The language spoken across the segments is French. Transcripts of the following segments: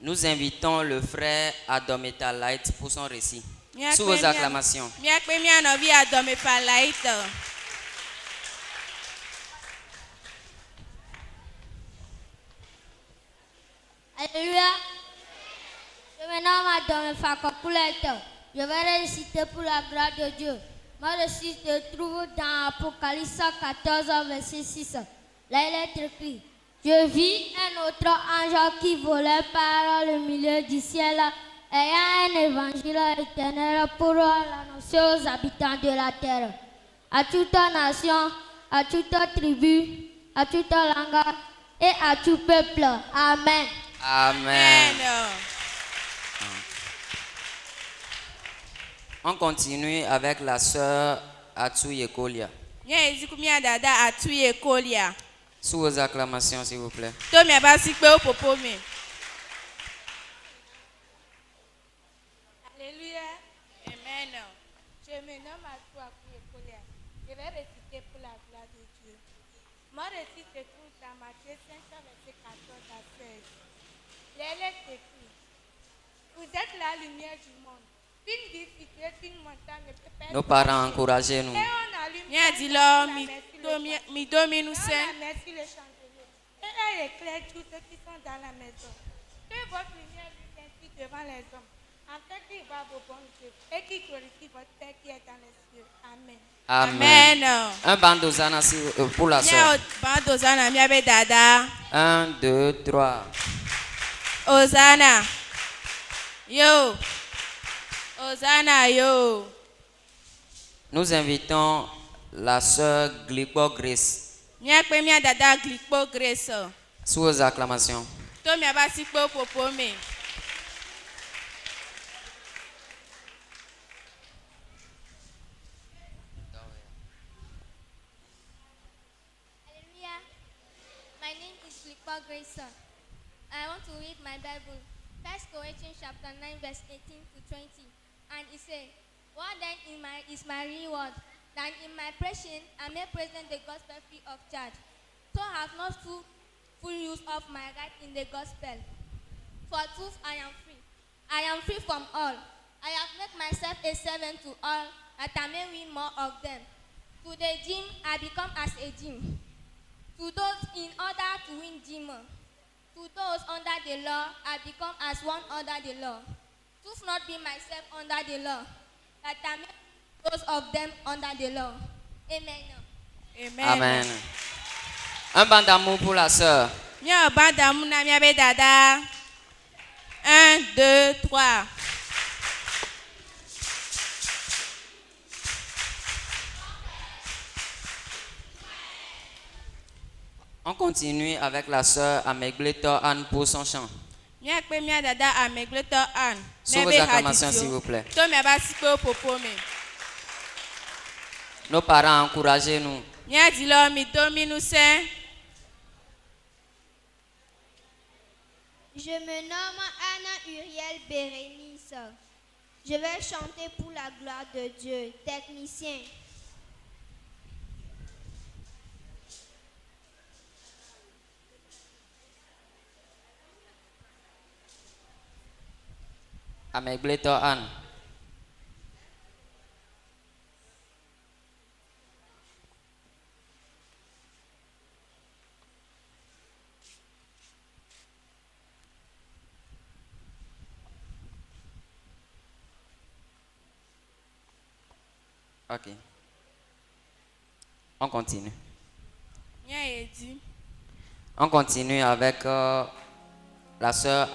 Nous invitons le frère Adometa Light pour son récit. Sous vos acclamations. Alléluia. Je me nomme Adometa Light. Je vais réciter pour la gloire de Dieu. Mon récit se trouve dans Apocalypse 14, verset 6. Là, il est écrit: je vis un autre ange qui volait par le milieu du ciel, ayant un évangile éternel pour l'annoncer aux habitants de la terre, à toute nation, à toute tribu, à toute langue et à tout peuple. Amen. Amen. On continue avec la sœur Atsuye Kolia. Sous vos acclamations, s'il vous plaît. Alléluia. Amen. Je me nomme Atsuye Kolia. Je vais réciter pour la gloire de Dieu. Mon récit se trouve dans Matthieu 5, verset 14 à 16. Les lettres écrites: vous êtes la lumière du monde. Une ville située sur une montagne ne peut pas être. Nos parents, encouragez-nous. Et on allume la messe sur le chandelier. Et elle éclaire tous ceux qui sont dans la maison. Que votre lumière luise ainsi devant les hommes, afin qu'ils voient vos bonnes œuvres et qu'ils glorifient votre Père qui est dans les cieux. Amen. Amen. Un bandozana pour la soeur. 1, 2, 3. Hosanna. Yo. Hosanna, yo. Nous invitons la sœur Glipo Grace. Sous vos acclamations. Hallelujah. My name is Lipa Grace. I want to read my Bible. 1 Corinthians chapter 9, verse 18 to 20. And it says, what then is my reward? That in my preaching I may present the gospel free of charge. So I have not full use of my right in the gospel. For truth I am free. I am free from all. I have made myself a servant to all, that I may win more of them. To the gym I become as a gym. To those in order to win gym. To those under the law I become as one under the law. Choose not be myself under the law, that I may those of them under the law. Amen. Amen. Amen. Un banc d'amour pour la sœur. 1, 2, 3. On continue avec la sœur Amegleto Anne pour son chant. Sous vos acclamations, s'il vous plaît. Nos parents, encouragez-nous. Je me nomme Anna Uriel Bérénice. Je vais chanter pour la gloire de Dieu. Technicien. Amegleto Anne. Ok. On continue. On continue avec la sœur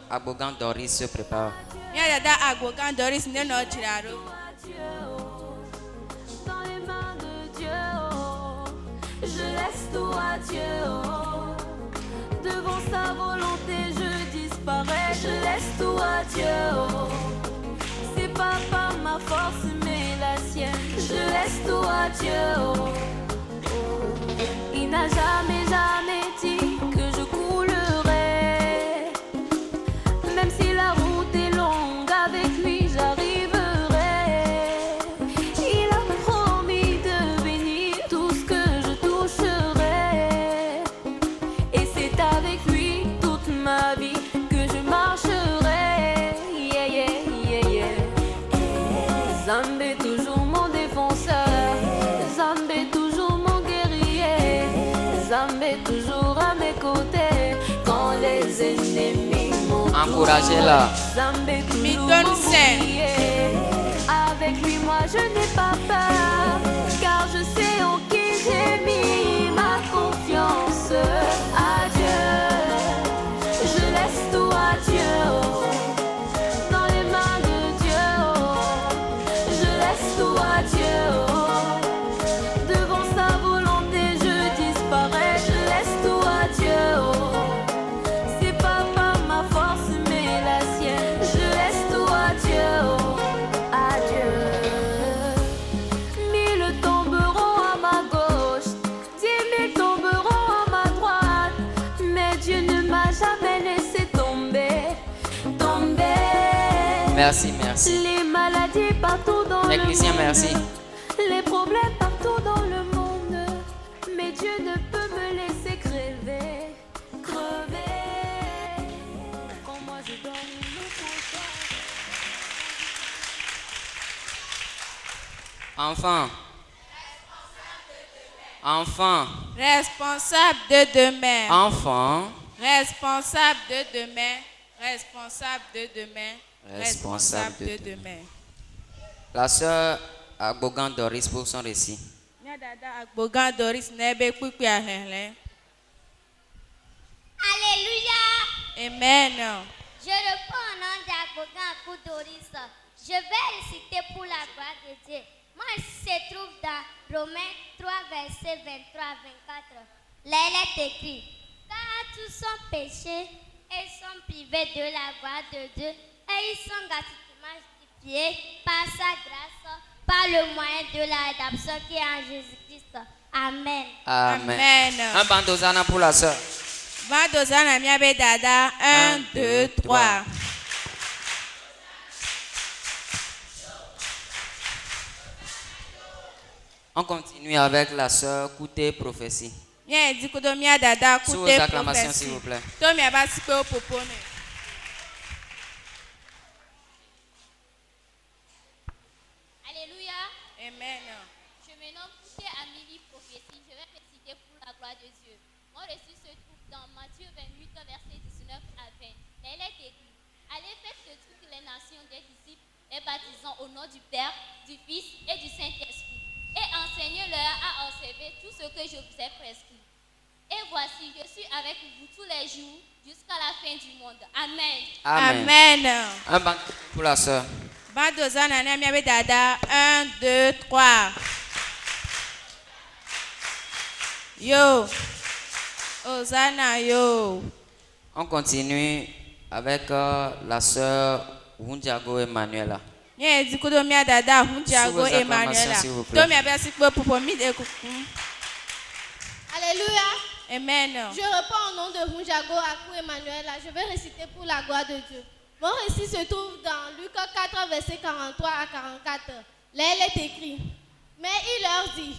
Abogan Doris se prépare. Dans les mains de Dieu, je laisse tout à Dieu. Devant sa volonté, je disparais, je laisse tout à Dieu. C'est pas par ma force, mais la sienne, je laisse tout à Dieu. Il n'a jamais, jamais dit que je coulerai. Même si la route est longue, avec lui j'arriverai. Il a promis de bénir encouragez-la. Avec lui, moi je n'ai pas peur, car je sais en qui j'ai mis ma confiance. Adieu, je laisse tout à Dieu, dans les mains de Dieu. Je laisse tout à Dieu, devant sa volonté je disparais. Je laisse tout à Dieu, c'est pas par ma force mais la sienne. Je laisse tout à Dieu. Merci, merci. Les maladies partout dans Technicien, le monde. merci. Les problèmes partout dans le monde. Mais Dieu ne peut me laisser crever. Quand moi je donne le Enfant. Enfant. Responsable de demain. Enfant. Responsable de demain. Responsable de demain. Responsable de demain. La sœur Agbogan Doris pour son récit. Alléluia. Amen. Je reprends au nom d'Agbogan Doris. Je vais réciter pour la gloire de Dieu. Moi, je se trouve dans Romains 3, versets 23 à 24. Là, il est écrit: car tous sont péchés et sont privés de la gloire de Dieu, et ils sont gratuitement justifiés par sa grâce, par le moyen de la rédemption qui est en Jésus-Christ. Amen. Amen. Un bandozana pour la sœur. Bandozana miabe dada. 1, 2, 3. On continue avec la sœur Kouté Prophétie. Sous vos acclamations, s'il vous plaît. Alléluia. Amen. Je me nomme Kouté Amélie Prophétie. Je vais réciter pour la gloire de Dieu. Mon récit se trouve dans Matthieu 28, versets 19 à 20. Là, il est écrit: allez faire de toutes les nations des disciples, les baptisant au nom du Père, du Fils et du Saint-Esprit, et enseignez-leur à observer tout ce que je vous ai prescrit. Et voici, je suis avec vous tous les jours jusqu'à la fin du monde. Amen. Amen. Un bandozana pour la sœur. Bandozana miabe dada. 1, 2, 3. Yo. Hosanna, yo. On continue avec la sœur Wundiago Emmanuela. Sous vos acclamations, s'il vous plaît. Alléluia. Amen. Je reprends au nom de Hunjago Akou Emmanuel. Je vais réciter pour la gloire de Dieu. Mon récit se trouve dans Luc 4, versets 43 à 44. Là, il est écrit: mais il leur dit: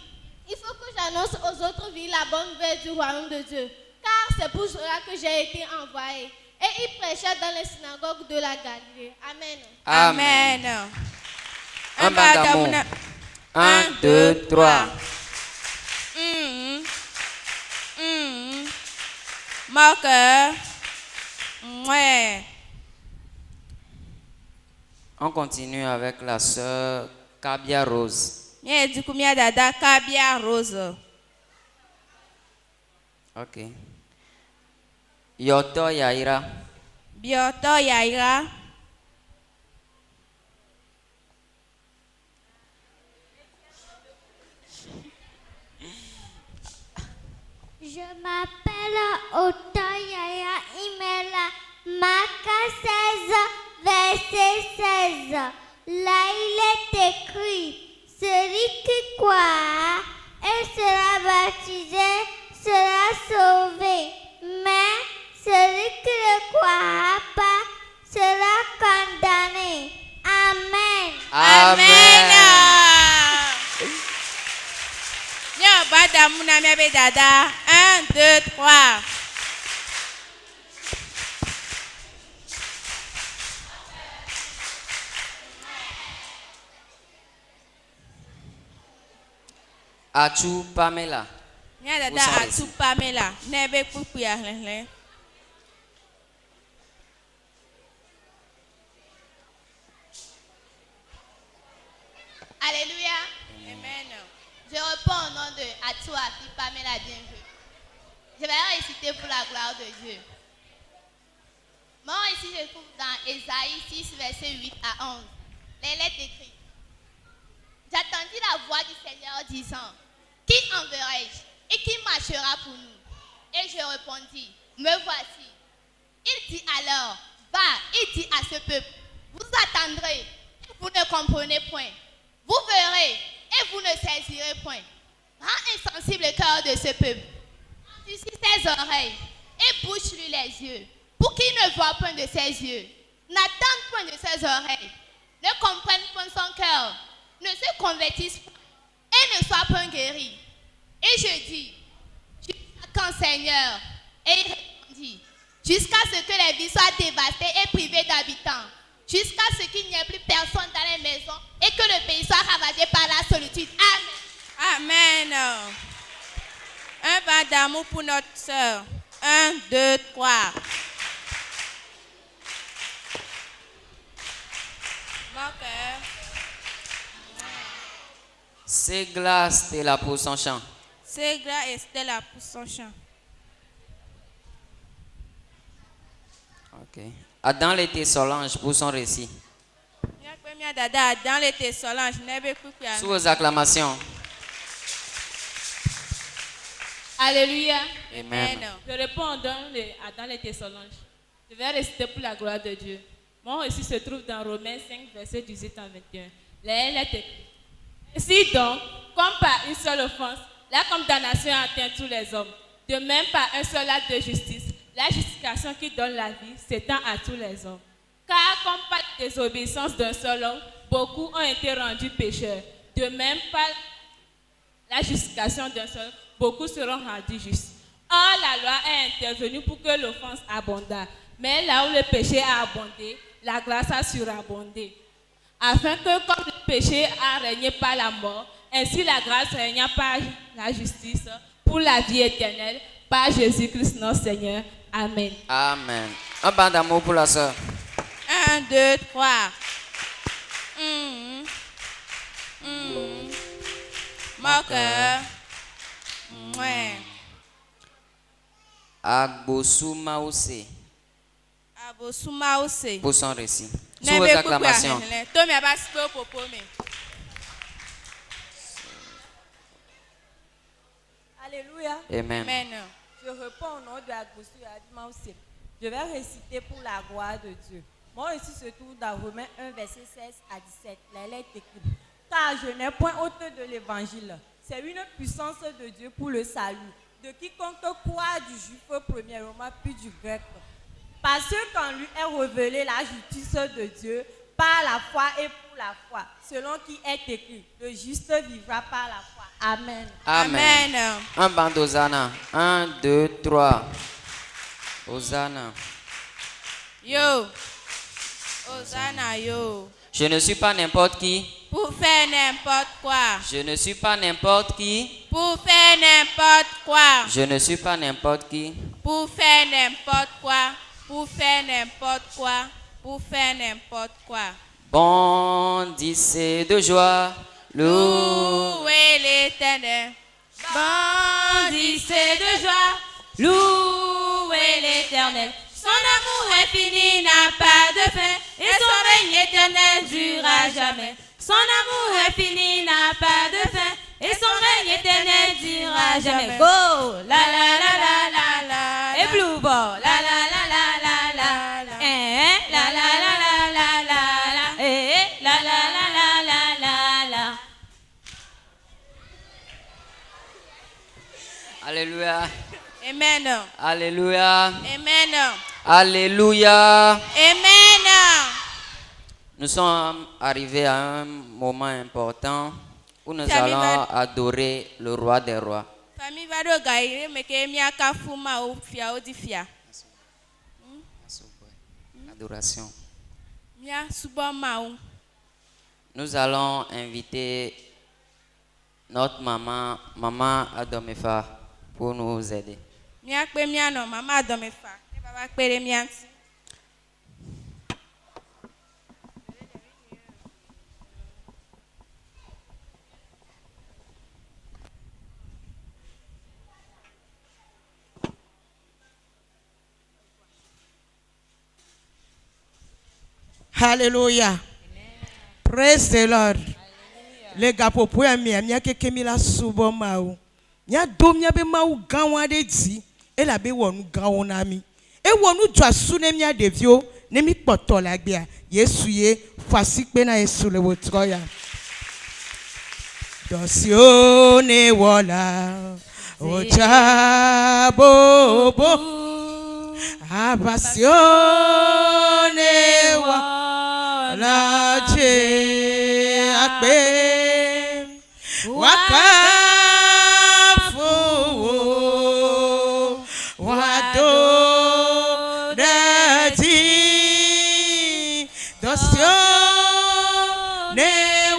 il faut que j'annonce aux autres villes la bonne nouvelle du royaume de Dieu, car c'est pour cela que j'ai été envoyé. Et il prêchait dans les synagogues de la Galilée. Amen. Amen. Un bas d'amour. 1, 2, 3. Marqueur. Ouais. On continue avec la sœur Kabia Rose. Du coup, dada Kabia Rose. Ok. Yoto Yaira. Bioto Yaira. Je m'appelle Otoyaya Imela, Maka 16, verset 16. Là, il est écrit: celui qui croit et sera baptisé sera sauvé, mais celui qui ne croira pas sera condamné. Amen. Amen. Badamuna miabe dada. 1, 2, 3. Achu Pamela. Dada Atu Pamela. Nebe kukuya. Je réponds au nom de Atouafi Pamela Bienvenue. Je vais réciter pour la gloire de Dieu. Mon récit se trouve dans Ésaïe 6, versets 8 à 11. Les lettres écrites. J'attendis la voix du Seigneur disant, qui enverrai-je et qui marchera pour nous? Et je répondis, me voici. Il dit alors, va, il dit à ce peuple, vous attendrez et vous ne comprenez point. Vous verrez et vous ne saisirez point. Rends insensible le cœur de ce peuple. Endurcis ses oreilles et bouche-lui les yeux, pour qu'il ne voie point de ses yeux, n'attende point de ses oreilles, ne comprenne point son cœur, ne se convertisse point et ne soit point guéri. Et je dis, jusqu'à quand, Seigneur? Et il répondit, jusqu'à ce que les villes soient dévastées et privées d'habitants, jusqu'à ce qu'il n'y ait plus personne dans les maisons et que le pays soit ravagé par la solitude. Amen. Amen. Un pas d'amour pour notre sœur. 1, 2, 3. Mon cœur. C'est glace, t'es là pour son chant. C'est grâce et Stella pour son chant. Ok. Adam l'été Solange pour son récit. Dans l'été Solange, Sous vos acclamations. Alléluia. Amen. Je réponds dans l'été Solange. Je vais réciter pour la gloire de Dieu. Mon récit se trouve dans Romains 5, versets 18 à 21. Les lettres écrites. Ainsi donc, comme par une seule offense, la condamnation atteint tous les hommes. De même, par un seul acte de justice, la justification qui donne la vie s'étend à tous les hommes. Car comme par la désobéissance d'un seul homme, beaucoup ont été rendus pécheurs. De même, par la justification d'un seul, beaucoup seront rendus justes. Or, la loi est intervenue pour que l'offense abondât. Mais là où le péché a abondé, la grâce a surabondé. Afin que, comme le péché a régné par la mort, ainsi la grâce régna par la justice pour la vie éternelle, par Jésus-Christ notre Seigneur. Amen. Amen. Un band d'amour pour la sœur. 1, 2, 3. Mon cœur. Agbosuma Ose Abosuma Ose. pour son récit. Sous vos acclamations. Alléluia. Amen. Amen. Je réponds au nom de Agbosu Adima Ose. Je vais réciter pour la gloire de Dieu. Mon récit se trouve dans Romains 1, verset 16 à 17. Les lettres écrites. Car je n'ai point honte de l'évangile. C'est une puissance de Dieu pour le salut de quiconque croit, du juif premièrement, puis du grec. Parce qu'en lui est révélée la justice de Dieu par la foi et pour la foi, selon qui est écrit, le juste vivra par la foi. Amen. Amen. Amen. Un band d'Hosanna. 1, 2, 3. Hosanna. Yo. Hosanna, yo. Je ne suis pas n'importe qui. Pour faire n'importe quoi. Je ne suis pas n'importe qui. Pour faire n'importe quoi. Je ne suis pas n'importe qui. Pour faire n'importe quoi. Pour faire n'importe quoi. Pour faire n'importe quoi. Bondissez de joie. Louez l'Éternel. Bondissez de joie, louez l'Éternel. Son amour infini n'a pas de fin et son règne éternel durera jamais. Son amour infini n'a pas de fin et son règne éternel durera jamais. Go! La la la la la la. Et Blue Ball. La la la la la la. La la la la la la. La la la la la la la. Alléluia. Amen. Alléluia. Amen. Alléluia. Amen. Nous sommes arrivés à un moment important où nous Famille allons va- adorer le roi des rois. Famille va do gaire me ke mi aka fuma o fia o di fia. Adoration. Mia subo ma o. Nous allons inviter notre maman, maman Adomefa, pour nous aider. Mia pe mia no mama do me fa. E baba pere mi anti. Hallelujah. Praise the Lord. Les gars, pour pouvoir m'y que mi la subo mau. Nya domia be mau gawa de di. E la be wonu gawo na mi. E wonu dwa su ne mia devio. Ne mi poto la bia. Yesu ye. Fasik pe na Yesu le wotroya. Dosione wala. Ocha bobo. Abasione wala je akbe. Wakafu wado dati dosione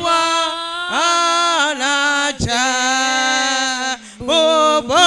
wala ja bobo.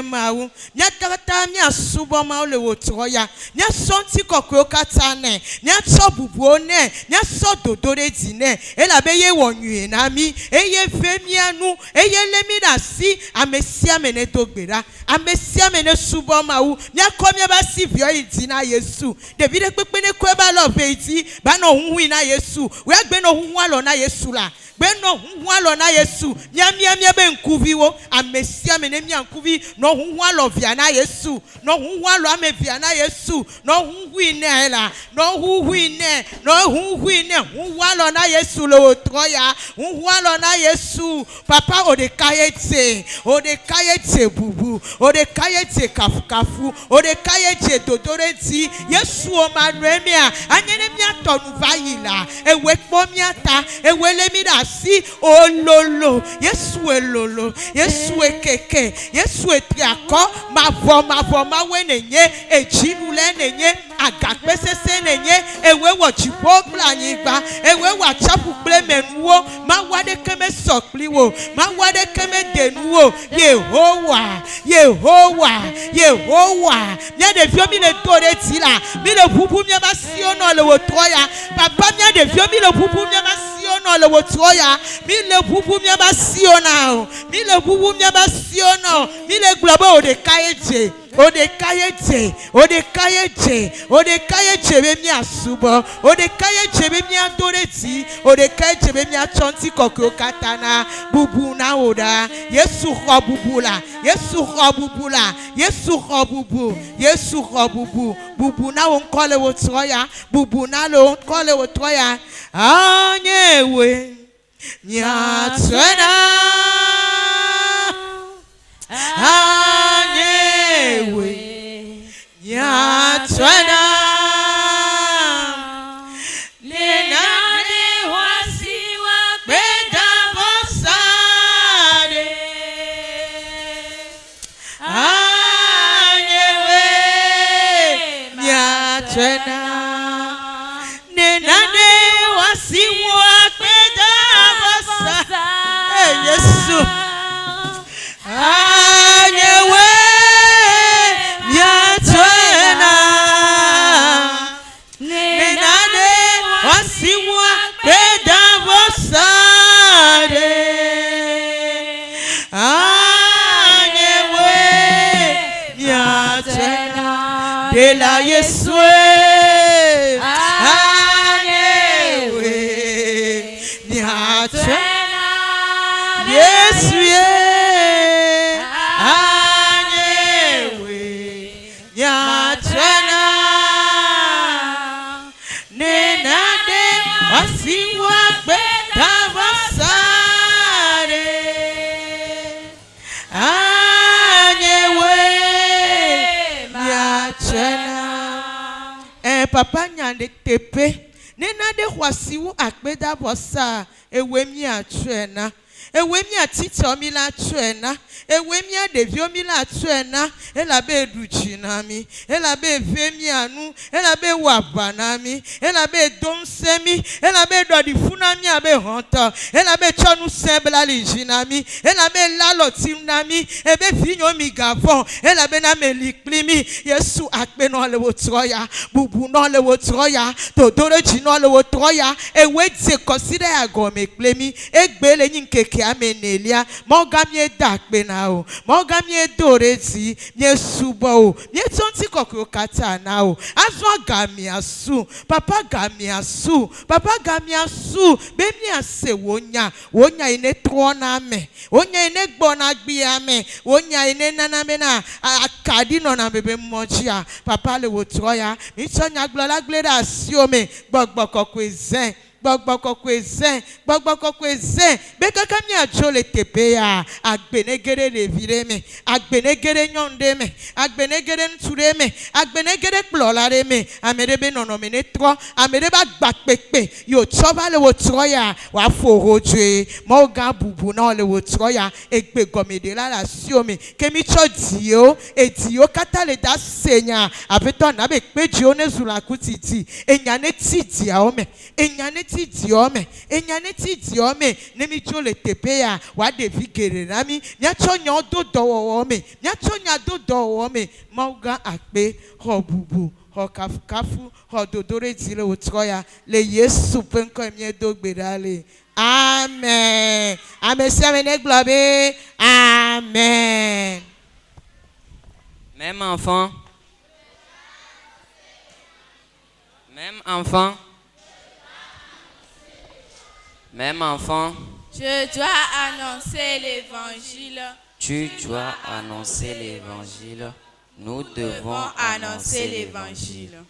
Mau, nya tata nya subo mau le wotroya, nya sonti kokro katane, nya so bubuo ne, nya so dodore dine, e la beye wonyu na mi, eye femianu, eye lemi na si, amesia mene dogbera, amesia mene subo mau, nya komye ba si vio iti na Yesu, David pepe ne kwe ba lo iti, ba no hui na Yesu, we agbe no huwa lo na Yesu la. Beno huwa na Yesu nyamia be nkuvi wo amesia mene mia nkuvi no huwa lo via na Yesu no huwa lo amevia na Yesu no huwi ne la no huwi ne huwa lo na Yesu lo troya huwa lo na Yesu papa o de kayete bubu o de kayete kafu o de kayete dodoreti Yesu o manwemia anyene mia tonu vayila ewe kpomiata ewe lemida si ololo Yesu elolo Yesu ekeke Yesu etiako mavo mawe nenye ejinule nenye agakpesese nenye ewe wochipo planyigba ewe wachapu plemenuwo mawade keme sokliwo mawade keme denuwo Yehowa mia devio mi le tore tila mi le bubu mia basiono le wotroya papa mia devio mi le bubu mia basiono le wotroya mi le bubu mia basiono mi le globo de kaeje Odekayeje, Odekayeje, Odekayeje be mi asubo, Odekayeje be mi adoreti, Odekayeje be mi achonti kokyo katana, bubu na oda, Yesu robubula, Yesu robubula, Yesu robubu, Yesu robubu, bubu na onkole wotroya, bubu na lo onkole wotroya, anyewe, nyatwena. Anyewe nyatwana lenane wasiwa beda bosade anyewe nyatwana lenane wasiwa beda bosade Yesu anyewe nyatwena nenane wasiwa beda bosade anyewe nyatwena de la Yesue anyewe nyatwena Yesu papa nyande tepe nena de hwasiwu akbeda bosa ewemi atwena ewemi atiti omila atwena ewemi adevi omila atwena elabe educhi nami elabe vemi anu elabe wabanami elabe donsemi elabe dodifuna abe honta elabe chonu sebla lijinami elabe lalotim nami ebe finyo mi gavon elabe na meliklimi Yesu akbe no le wotroya bubu no le wotroya todore ji no le wotroya ewe ze consider agome klemi egbele nyinkeke amenelia mogamie dakbe na o mogamie dorezi nye subo o nye tonti kokro kata na o azwa gami asu papa gami asu be mi ase wonya ine trona me wonya ine gbona gbi ame wonya ine naname na akadi no na bebe mojia papa le wotroya mi sonya glola glera asiome gbogbo kokwezen gbogbo bekaka mi ajole tepeya agbenegere revireme agbenegere nyondeme agbenegere ntureme agbenegere plolareme amerebe nonomene tro amereba gbakpepe yo choba le wotroya wa foroje moga bubu na le wotroya egbe gomede la siome kemi chodio edio katale da senya abeto na be peji onezula kutiti enyane titi aome enyane ti diome nemi jole tepeya wa devi gere nami nyacho nyodo dowome nyacho nyado dowome mauga akpe hobubu hokafu hododore zile utroya le Yesu penko emie dogberale amen amen si amene globe amen. Même enfant, je dois annoncer l'évangile. Tu dois annoncer l'évangile. Nous devons annoncer l'évangile.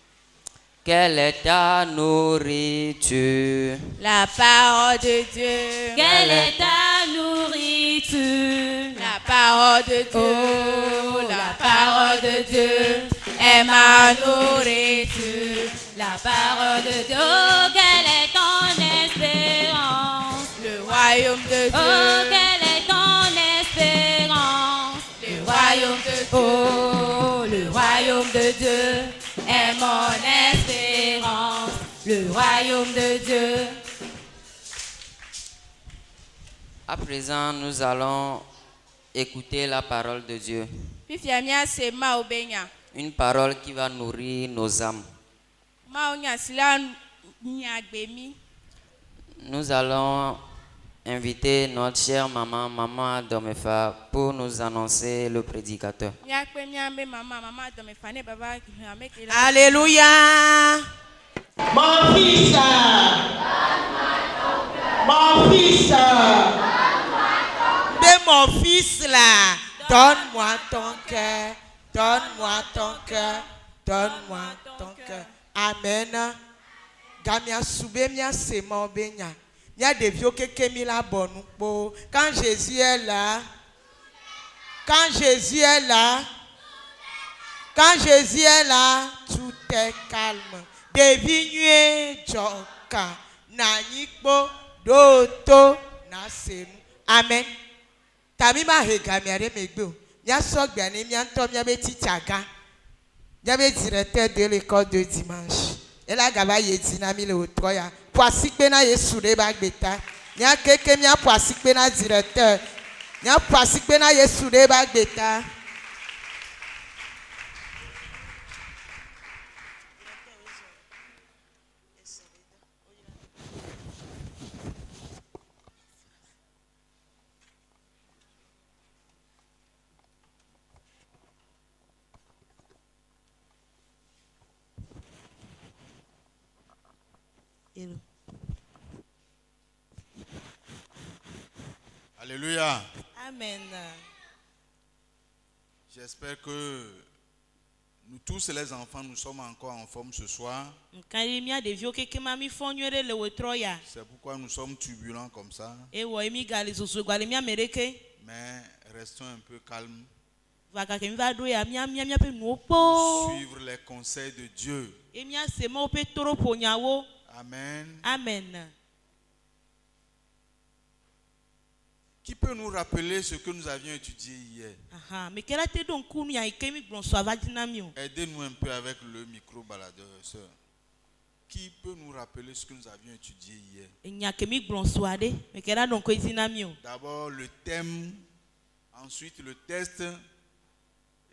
Quelle est ta nourriture? La parole de Dieu. Quelle est ta nourriture? La parole de Dieu. Oh, la parole de Dieu est ma nourriture. La parole de Dieu. Oh, quelle est ton espérance? Le royaume de Dieu. Oh, quelle est ton espérance? Le royaume de Dieu. Oh, le royaume de Dieu est mon espérance. Le royaume de Dieu. À présent, nous allons écouter la parole de Dieu. Une parole qui va nourrir nos âmes. Nous allons inviter notre chère maman, maman Domefa, pour nous annoncer le prédicateur. Alléluia. Mon fils, mon fils, De mon fils là, donne-moi ton cœur, donne-moi ton cœur, donne-moi ton cœur. Amen. Gamia soube mia sema obenya. Mia devio keke mi la bonu po. Quand Jésus est là, quand Jésus est là, quand Jésus est là, tout est calme. Devinue joka na nyikpo doto na senu. Amen. Tami ma hega mi are megbe. Mia sogbe ani mia nto mia be titiaga. Mia be directeur de l'école de dimanche. Ela gaba yeti na mi le otroya. Poasikpe na Yesu de bagbeta. Mia keke mia poasikpe na directeur. Mia poasikpe na Yesu de bagbeta. Alléluia. Amen. J'espère que nous tous les enfants, nous sommes encore en forme ce soir. C'est pourquoi nous sommes turbulents comme ça. Mais restons un peu calmes. Suivre les conseils de Dieu. Amen. Amen. Qui peut nous rappeler ce que nous avions étudié hier? Aidez-nous un peu avec le micro baladeur, sœur. Qui peut nous rappeler ce que nous avions étudié hier? D'abord le thème, ensuite le test,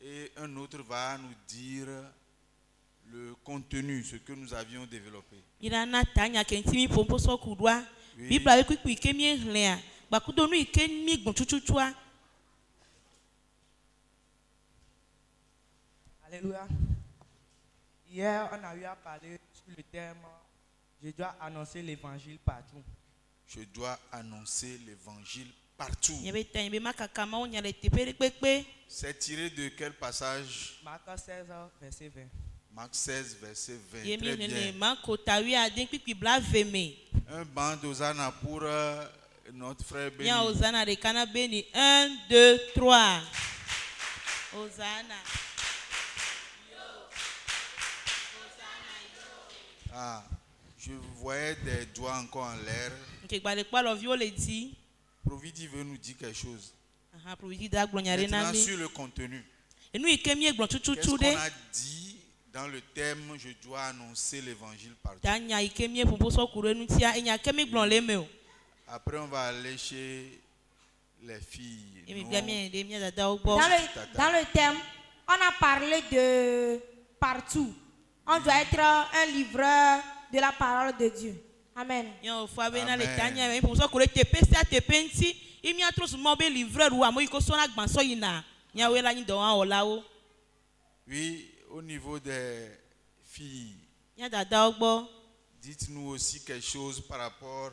et un autre va nous dire le contenu, ce que nous avions développé. Oui. Alléluia. Hier, on a eu à parler sur le thème « Je dois annoncer l'évangile partout ». Je dois annoncer l'évangile partout. C'est tiré de quel passage? Marc 16, verset 20. Marc 16, verset 20. Très bien. Un banc d'Hosanna pour notre frère béni. 1, 2, 3. Hosanna. Ah, je voyais des doigts encore en l'air. Providi veut nous dire quelque chose. Maintenant sur le contenu. Qu'est-ce qu'on a dit dans le thème « Je dois annoncer l'évangile partout ». Après, on va aller chez les filles. Dans le thème, on a parlé de partout. On doit être un livreur de la parole de Dieu. Amen. Oui, au niveau des filles, dites-nous aussi quelque chose par rapport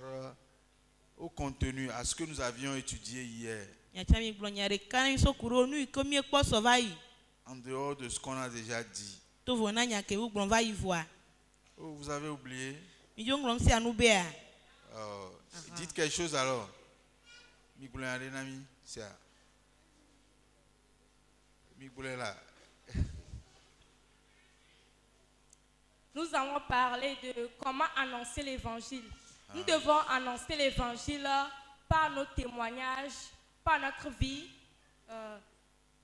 au contenu, à ce que nous avions étudié hier. En dehors de ce qu'on a déjà dit. Oh, vous avez oublié? Dites quelque chose alors. Nous avons parlé de comment annoncer l'évangile. Nous devons annoncer l'évangile par nos témoignages, par notre vie.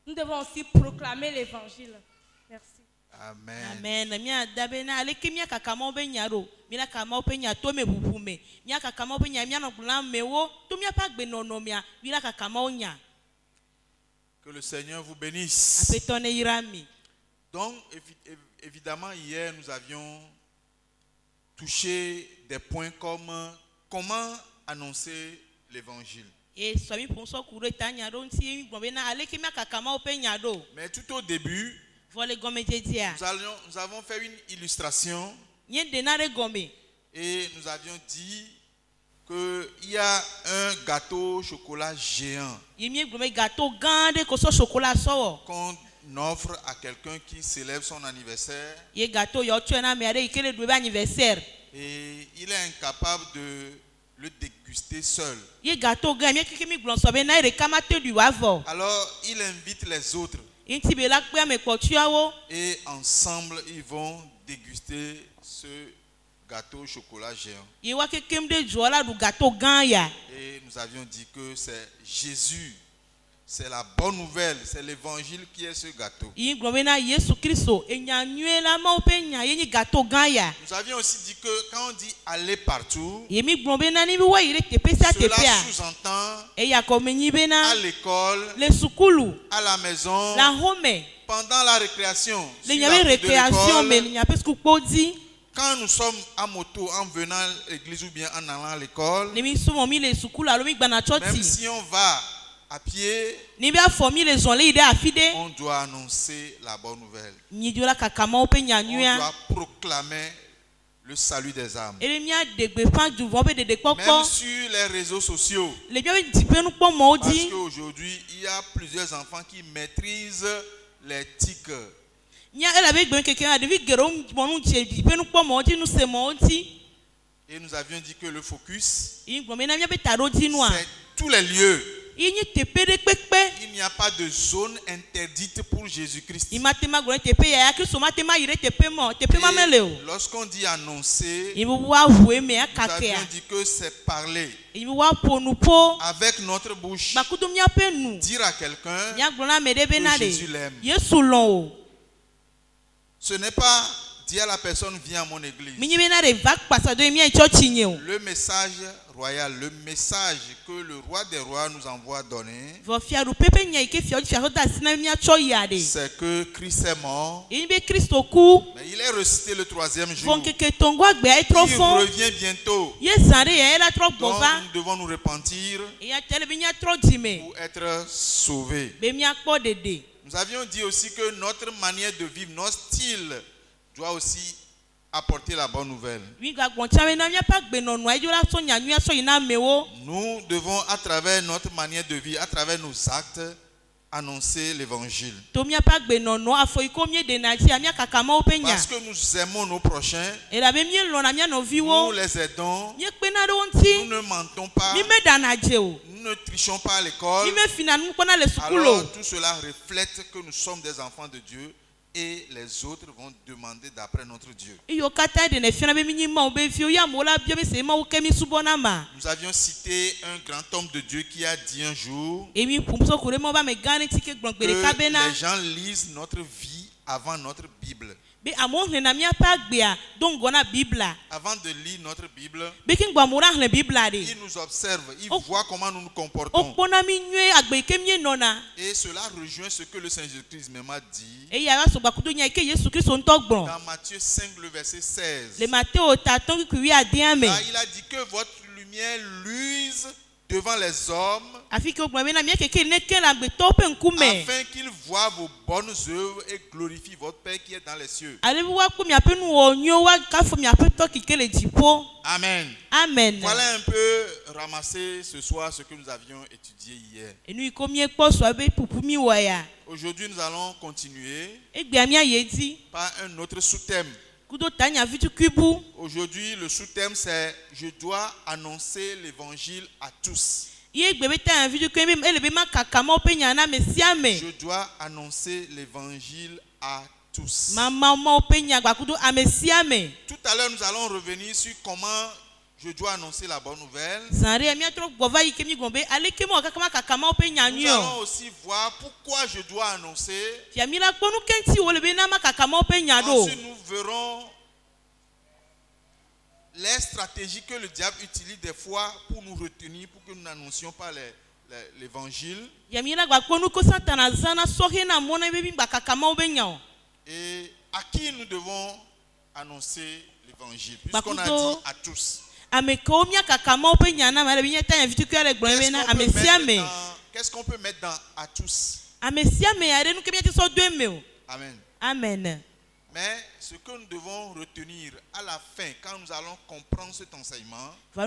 Nous devons aussi proclamer l'évangile. Merci. Amen. Que le Seigneur vous bénisse. Donc, évidemment, hier, nous avions touché des points comme comment annoncer l'évangile. Et somi pour so kure tanya ron ti gbon be na aleke mi akakama ope nyado. Mais tout au début, Vole gome jedia. nous avons fait une illustration Nye denare gome. et nous avions dit qu'il y a un gâteau chocolat géant Yemi gbome gâteau gande ko so chocolat so. qu'on offre à quelqu'un qui célèbre son anniversaire Ye gâteau yo tuena me ade ikele do be anniversaire. et il est incapable de le déguster seul. Ye gâteau gan mi keke mi gbon so be na ere kamate du wavo. Alors il invite les autres Inti be la pe ame potuawo. et ensemble ils vont déguster ce gâteau chocolat géant. Ye wa keke mde jola du gâteau gan ya. Et nous avions dit que c'est Jésus, c'est la bonne nouvelle, c'est l'évangile qui est ce gâteau. Yi gbon na Yesu Kristo enya nue la ma ope nya ye ni gâteau gan ya. Nous avions aussi dit que quand on dit aller partout, Yemi gbon be na ni bi wa ire tepe sa cela tepe a. sous-entend E ya ko menyi be na à l'école, le sukulu, à la maison, la home, pendant la récréation. le sur la nyabe route de récréation l'école. me nyabe skupodi. Quand nous sommes à moto en venant à l'église ou bien en allant à l'école, Ni mi sumo mi le sukulu alo mi gba na même choti. si on va à pied, Ni bi afo mi le zon le ide afide. on doit annoncer la bonne nouvelle. Ni jola kakama ope nya On nua. doit proclamer le salut des âmes. Ele mi adegbe fan du von be de Même poko. sur les réseaux sociaux. Le bi be dipe nu po mo Parce di. qu'aujourd'hui, il y a plusieurs enfants qui maîtrisent les tics. Nya ela be gbe keke na de vi gero mo nu je dipe nu po mo di nu se mo di. Et nous avions dit que le focus, Yi gbon me na mi be taro di nu a. c'est tous les lieux. Yi ni tepe de pepe. Il n'y a pas de zone interdite pour Jésus-Christ. I matema gro tepe ya Kristo matema ire tepe mo. Tepe ma mele o. Et lorsqu'on dit annoncer, Yi wa vue me nous akake avions a. dit que c'est parler Yi wa ponu po. avec notre bouche, Ba kudu mi ape nu. dire à quelqu'un Nya gro na me de be na que de. Jésus l'aime. Yesu lon o. Ce n'est pas dire à la personne viens à mon église. Mi be na de va pasa do mi e church nye o. Le message royal, le message que le roi des rois nous envoie donner, Vo fia du pepe nya ike fia fia da sina mi a cho ya de. c'est que Christ est mort, Yi be Kristo ku. mais il est ressuscité le troisième jour. Von keke tongo agbe ai tro Il fon. revient bientôt. Ye zare ya ela tro Donc bova. nous devons nous repentir E ya tele bi nya tro dime. pour être sauvés. Be mi akpo dede. Nous avions dit aussi que notre manière de vivre, notre style doit aussi apporter la bonne nouvelle. Wi ga gbon chawe na mi pa gbe nonu ai jola so nya nua so ina mewo. Nous devons, à travers notre manière de vivre, à travers nos actes, annoncer l'évangile. To mi pa gbe nonu afo iko mi de na ti ami akakama ope nya. Parce que nous aimons nos prochains, E la be mi lo na mi no nous viwo. les aidons, Ye pe na do nti. nous ne mentons pas, Mi me dana je o. nous ne trichons pas à l'école. Mi me fina nu ko na le sukulo. Alors tout cela reflète que nous sommes des enfants de Dieu et les autres vont demander d'après notre Dieu. Iyo kata de ne fina be mi ma obe fi o ya mo la bi be se ma o kemi subona ma. Nous avions cité un grand homme de Dieu qui a dit un jour Emi pumso kure mo ba me gane ti ke gbon gbere ka que be na. les gens lisent notre vie avant notre Bible. Be amo hne na mi pa gbe a don go na bibla. Avant de lire notre Bible, Be kin gba mo ra hne bibla de. ils nous observent, ils Oh. voient comment nous nous O comportons. pona mi nwe agbe ke mi nona. Et cela rejoint ce que le Seigneur Jésus-Christ même a dit E ya so gba kudu nya ke Yesu Kristo nto gbon. dans Matthieu 5, le verset 16. Le Matteo ta ton ki wi adin me. Là, il a dit que votre lumière luise devant les hommes Afi ke gbon be na mi ke ne ke la gbe to pe nkume. afin qu'ils voient vos bonnes œuvres et glorifient votre Père qui est dans les cieux. Ale wa ku mi ape nu o nyo wa ka fo mi ape to ki ke le jipo. Amen. Amen. Voilà un peu ramasser ce soir ce que nous avions étudié hier. Enu iko mi ekpo so abe pupu mi wa ya. Aujourd'hui, nous allons continuer Egbe ami ayedi. par un autre sous-thème. Kudo tanya vitu kubu. Aujourd'hui, le sous-thème, c'est « Je dois annoncer l'évangile à tous Ye gbe be tanya vitu kubu ele be ma kakama ope nya na mesia ». me. Je dois annoncer l'évangile à tous. Mama ma ope nya gba kudo amesia me. Tout à l'heure, nous allons revenir sur comment je dois annoncer la bonne nouvelle. Zanre ami atro gova yi kemi gombe ale kemo kakama ope nya Nous nyo. allons aussi voir pourquoi je dois annoncer. Ya mi la kponu kenti wo le be na ma kakama ope nya do. Ensuite, nous verrons les stratégies que le diable utilise des fois pour nous retenir, pour que nous n'annoncions pas l'évangile. Ya mi la gba kponu ko satana zana sohe na mona be bi gba kakama ope nya. Et à qui nous devons annoncer l'évangile, puisqu'on a Bakuto. dit à tous. Qu'est-ce qu'on peut mettre dans à tous? Amen. Amen. Mais ce que nous devons retenir à la fin, quand nous allons comprendre cet enseignement, c'est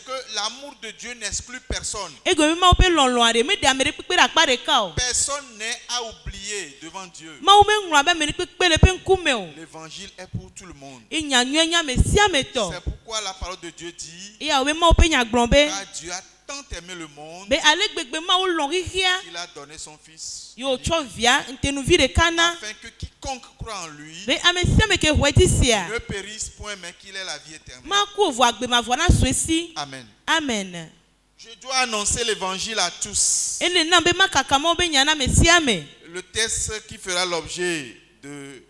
que l'amour de Dieu n'exclut personne. Personne n'est à oublier devant Dieu. L'évangile est pour tout le monde. C'est pourquoi la parole de Dieu dit, car Dieu a tant aimé le monde qu'il a donné son fils afin que quiconque croit en lui ne périsse point mais qu'il ait la vie éternelle. Amen. Amen. Je dois annoncer l'évangile à tous. Le texte qui fera l'objet de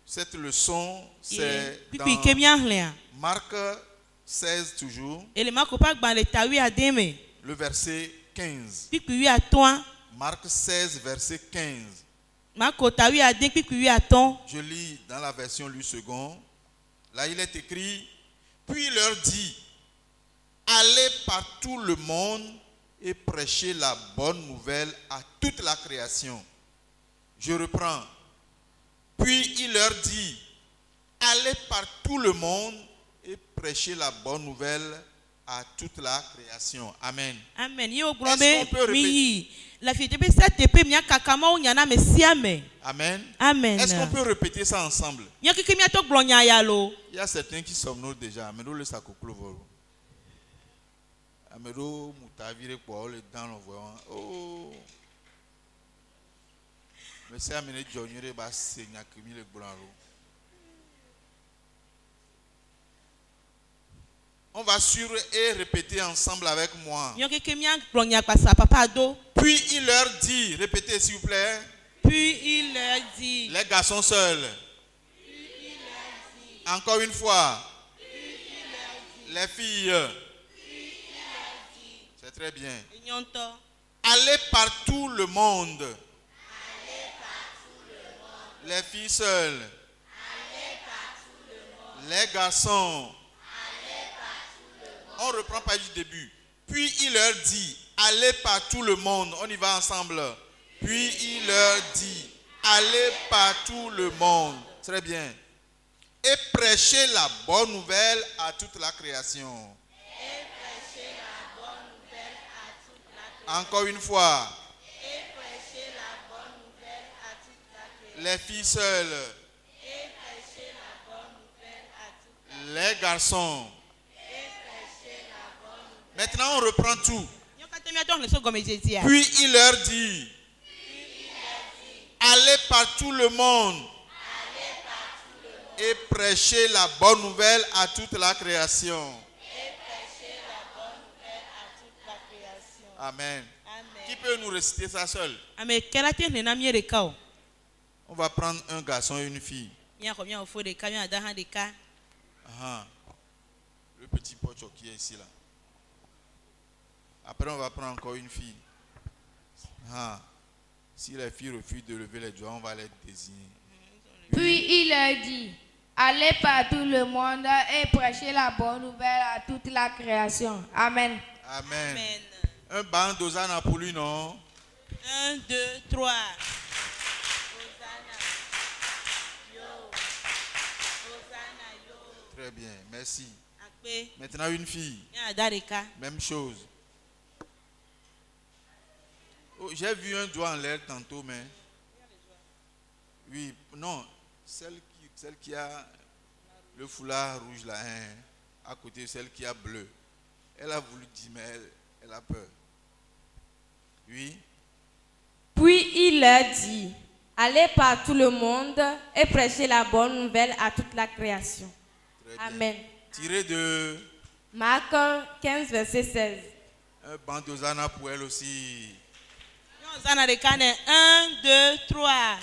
cette leçon, c'est dans Marc 16 toujours, le verset 15. Marc 16, verset 15. Je lis dans la version Louis II. Là, il est écrit, puis il leur dit, allez par tout le monde et prêchez la bonne nouvelle à toute la création. Je reprends. Puis il leur dit, allez par tout le monde et prêchez la bonne nouvelle à toute la création. Amen. Amen. Est-ce qu'on peut répéter? Amen. Amen. Est-ce qu'on peut répéter ça ensemble? Il y a certains qui somnolent déjà. Mais nous le sacoclo. Amero mutavire pour le dans le voyant. Oh. Mais c'est amené Johnny ba senya kimi le blanc. On va suivre et répéter ensemble avec moi. Puis il leur dit, répétez s'il vous plaît. Puis il leur dit. Les garçons seuls. Encore une fois. Les filles. C'est très bien. Allez par tout le monde. Les filles seules. Les garçons. On reprend pas du début. Puis il leur dit, allez par tout le monde. On y va ensemble. Puis il leur dit, allez par tout le monde. Très bien. Et prêchez la bonne nouvelle à toute la création. Encore une fois. Les filles seules. Les garçons. Maintenant, on reprend tout. Puis il leur dit, allez par tout le monde et prêchez la bonne nouvelle à toute la création. Amen. Qui peut nous réciter ça seul? On va prendre un garçon et une fille. Le petit pocho qui est ici là. Après, on va prendre encore une fille. Si les filles refusent de lever les doigts, on va les désigner. Puis il leur dit, allez par tout le monde et prêchez la bonne nouvelle à toute la création. Amen. Amen. Amen. Un band d'Hosanna pour lui, non? 1, 2, 3. Très bien, merci. Maintenant une fille. Même chose. Oh, j'ai vu un doigt en l'air tantôt, mais... Oui, non, celle qui a le foulard rouge là, à côté de celle qui a bleu. Elle a voulu dire, mais elle a peur. Oui. Puis il leur dit, allez par tout le monde et prêchez la bonne nouvelle à toute la création. Amen. Tiré de Marc 15, verset 16. Un banc d'Hosanna pour elle aussi. 1, 2, 3.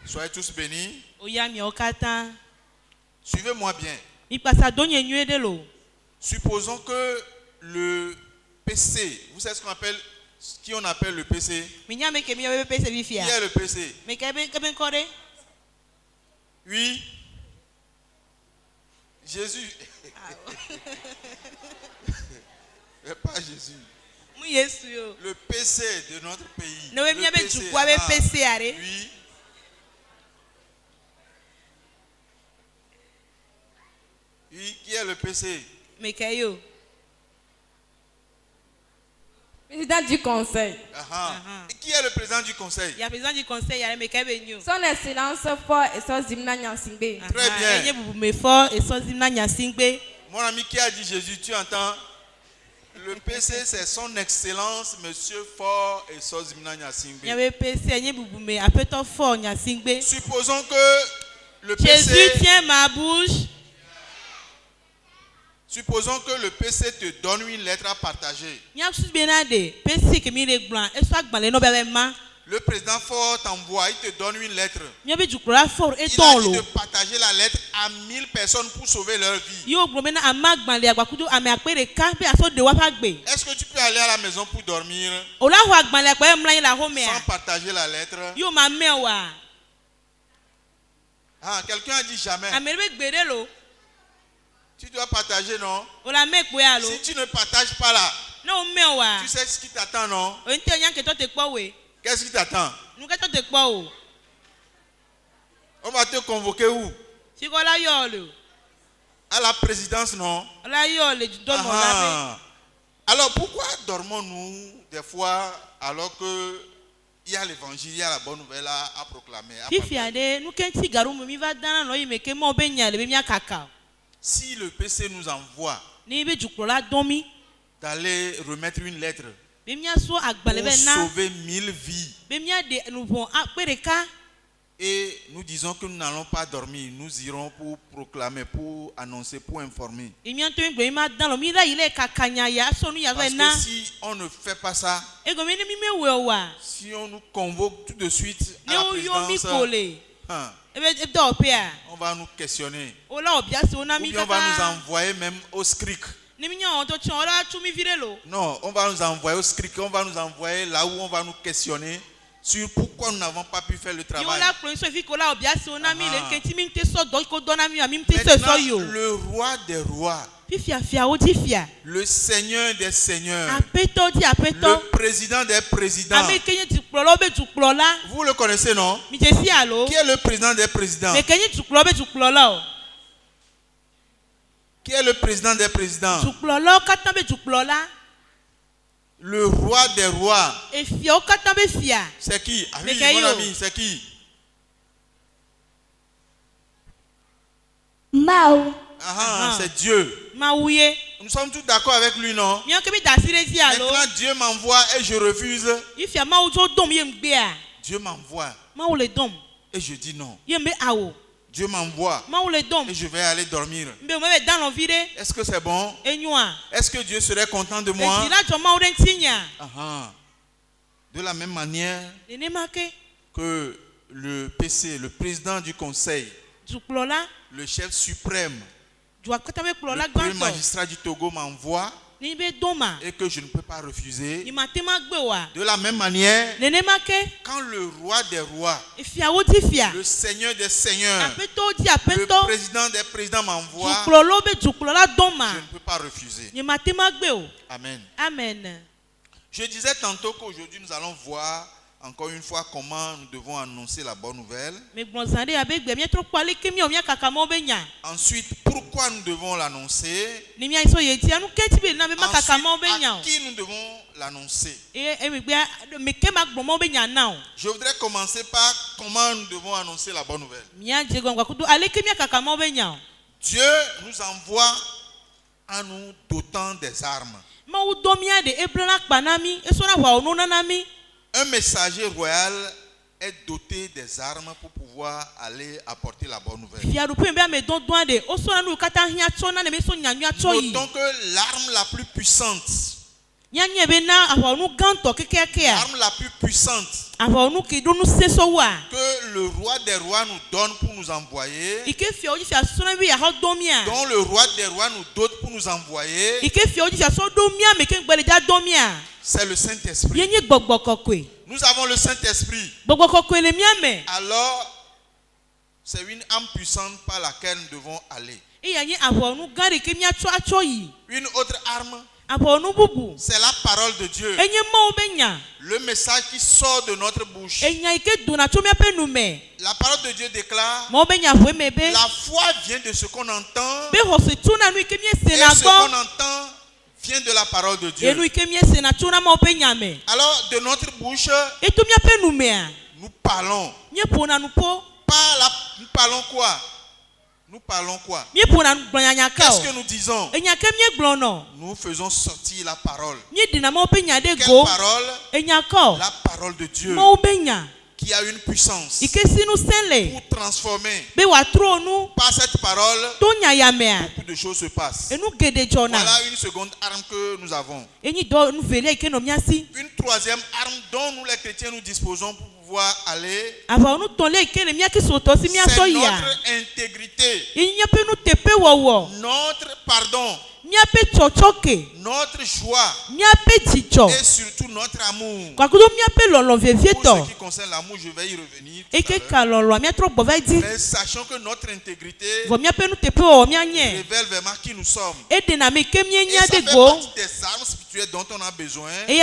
Soyez tous bénis. Suivez-moi bien. Supposons que le PC, vous savez ce qu'on appelle Qui on appelle le PC? Qui est le PC? Oui. Jésus. Mais pas Jésus. Le PC de notre pays. Le PC. Oui. Oui, qui est le PC? Président du conseil. Et qui est le président du conseil? Son Excellence Fort et son Zimna Nyansingbe. Très bien. Mon ami qui a dit Jésus, tu entends? Le PC, c'est son Excellence, Monsieur Fort et Sozimna Nyasingbe. Supposons que le PC... Jésus tient ma bouche. Supposons que le PC te donne une lettre à partager. Le président Fort t'envoie, il te donne une lettre. Il a dit de partager la lettre à 1000 personnes pour sauver leur vie. Est-ce que tu peux aller à la maison pour dormir sans partager la lettre? Ah, quelqu'un a dit jamais. Tu dois partager, non? Si tu ne partages pas là, tu sais ce qui t'attend, non? Qu'est-ce qui t'attend? On va te convoquer où? À la présidence, non? Alors pourquoi dormons-nous des fois alors que il y a l'évangile, il y a la bonne nouvelle à proclamer? Si le PC nous envoie d'aller remettre une lettre pour sauver 1000 vies, et nous disons que nous n'allons pas dormir, nous irons pour proclamer, pour annoncer, pour informer. Parce que si on ne fait pas ça, si on nous convoque tout de suite à la présidence, on va nous questionner. Ou bien on va nous envoyer même au SCRIC. Non, on va nous envoyer au SCRIC, on va nous envoyer là où on va nous questionner sur pourquoi nous n'avons pas pu faire le travail. Maintenant, le roi des rois, le seigneur des seigneurs, le président des présidents, vous le connaissez, non? Qui est le président des présidents? Qui est le président des présidents? Le roi des rois. C'est qui? Ah oui, mon ami, c'est qui? Mao. C'est Dieu. Nous sommes tous d'accord avec lui, non? Maintenant, Dieu m'envoie et je refuse. Dieu m'envoie et je dis non. Dieu m'envoie et je vais aller dormir. Est-ce que c'est bon? Est-ce que Dieu serait content de moi? De la même manière que le PC, le président du conseil, le chef suprême, le premier magistrat du Togo m'envoie et que je ne peux pas refuser. De la même manière, quand le roi des rois, le seigneur des seigneurs, le président des présidents m'envoie, je ne peux pas refuser. Amen. Je disais tantôt qu'aujourd'hui nous allons voir encore une fois comment nous devons annoncer la bonne nouvelle. Ensuite, pourquoi nous devons l'annoncer. Ensuite, à qui nous devons l'annoncer. Je voudrais commencer par comment nous devons annoncer la bonne nouvelle. Dieu nous envoie en nous dotant des armes. Un messager royal est doté des armes pour pouvoir aller apporter la bonne nouvelle. Notons que l'arme la plus puissante L'arme la plus puissante que le roi des rois nous donne pour nous envoyer, dont le roi des rois nous donne pour nous envoyer, c'est le Saint-Esprit. Nous avons le Saint-Esprit. Alors, c'est une âme puissante par laquelle nous devons aller. Une autre arme, c'est la parole de Dieu. Le message qui sort de notre bouche. La parole de Dieu déclare: la foi vient de ce qu'on entend, et ce qu'on entend vient de la parole de Dieu. Alors, de notre bouche, nous parlons. Nous parlons quoi? Nous parlons quoi? Qu'est-ce que nous disons? Nous faisons sortir la parole. Quelle parole? La parole de Dieu, qui a une puissance pour transformer. Par cette parole, beaucoup de choses se passent. Voilà une seconde arme que nous avons. Une troisième arme dont nous les chrétiens nous disposons pour pouvoir aller, c'est notre intégrité, notre pardon, notre joie et surtout notre amour. Pour ce qui concerne l'amour, je vais y revenir tout à l'heure. Mais sachant que notre intégrité révèle vraiment qui nous sommes. Et ça fait partie des armes spirituelles dont on a besoin, parce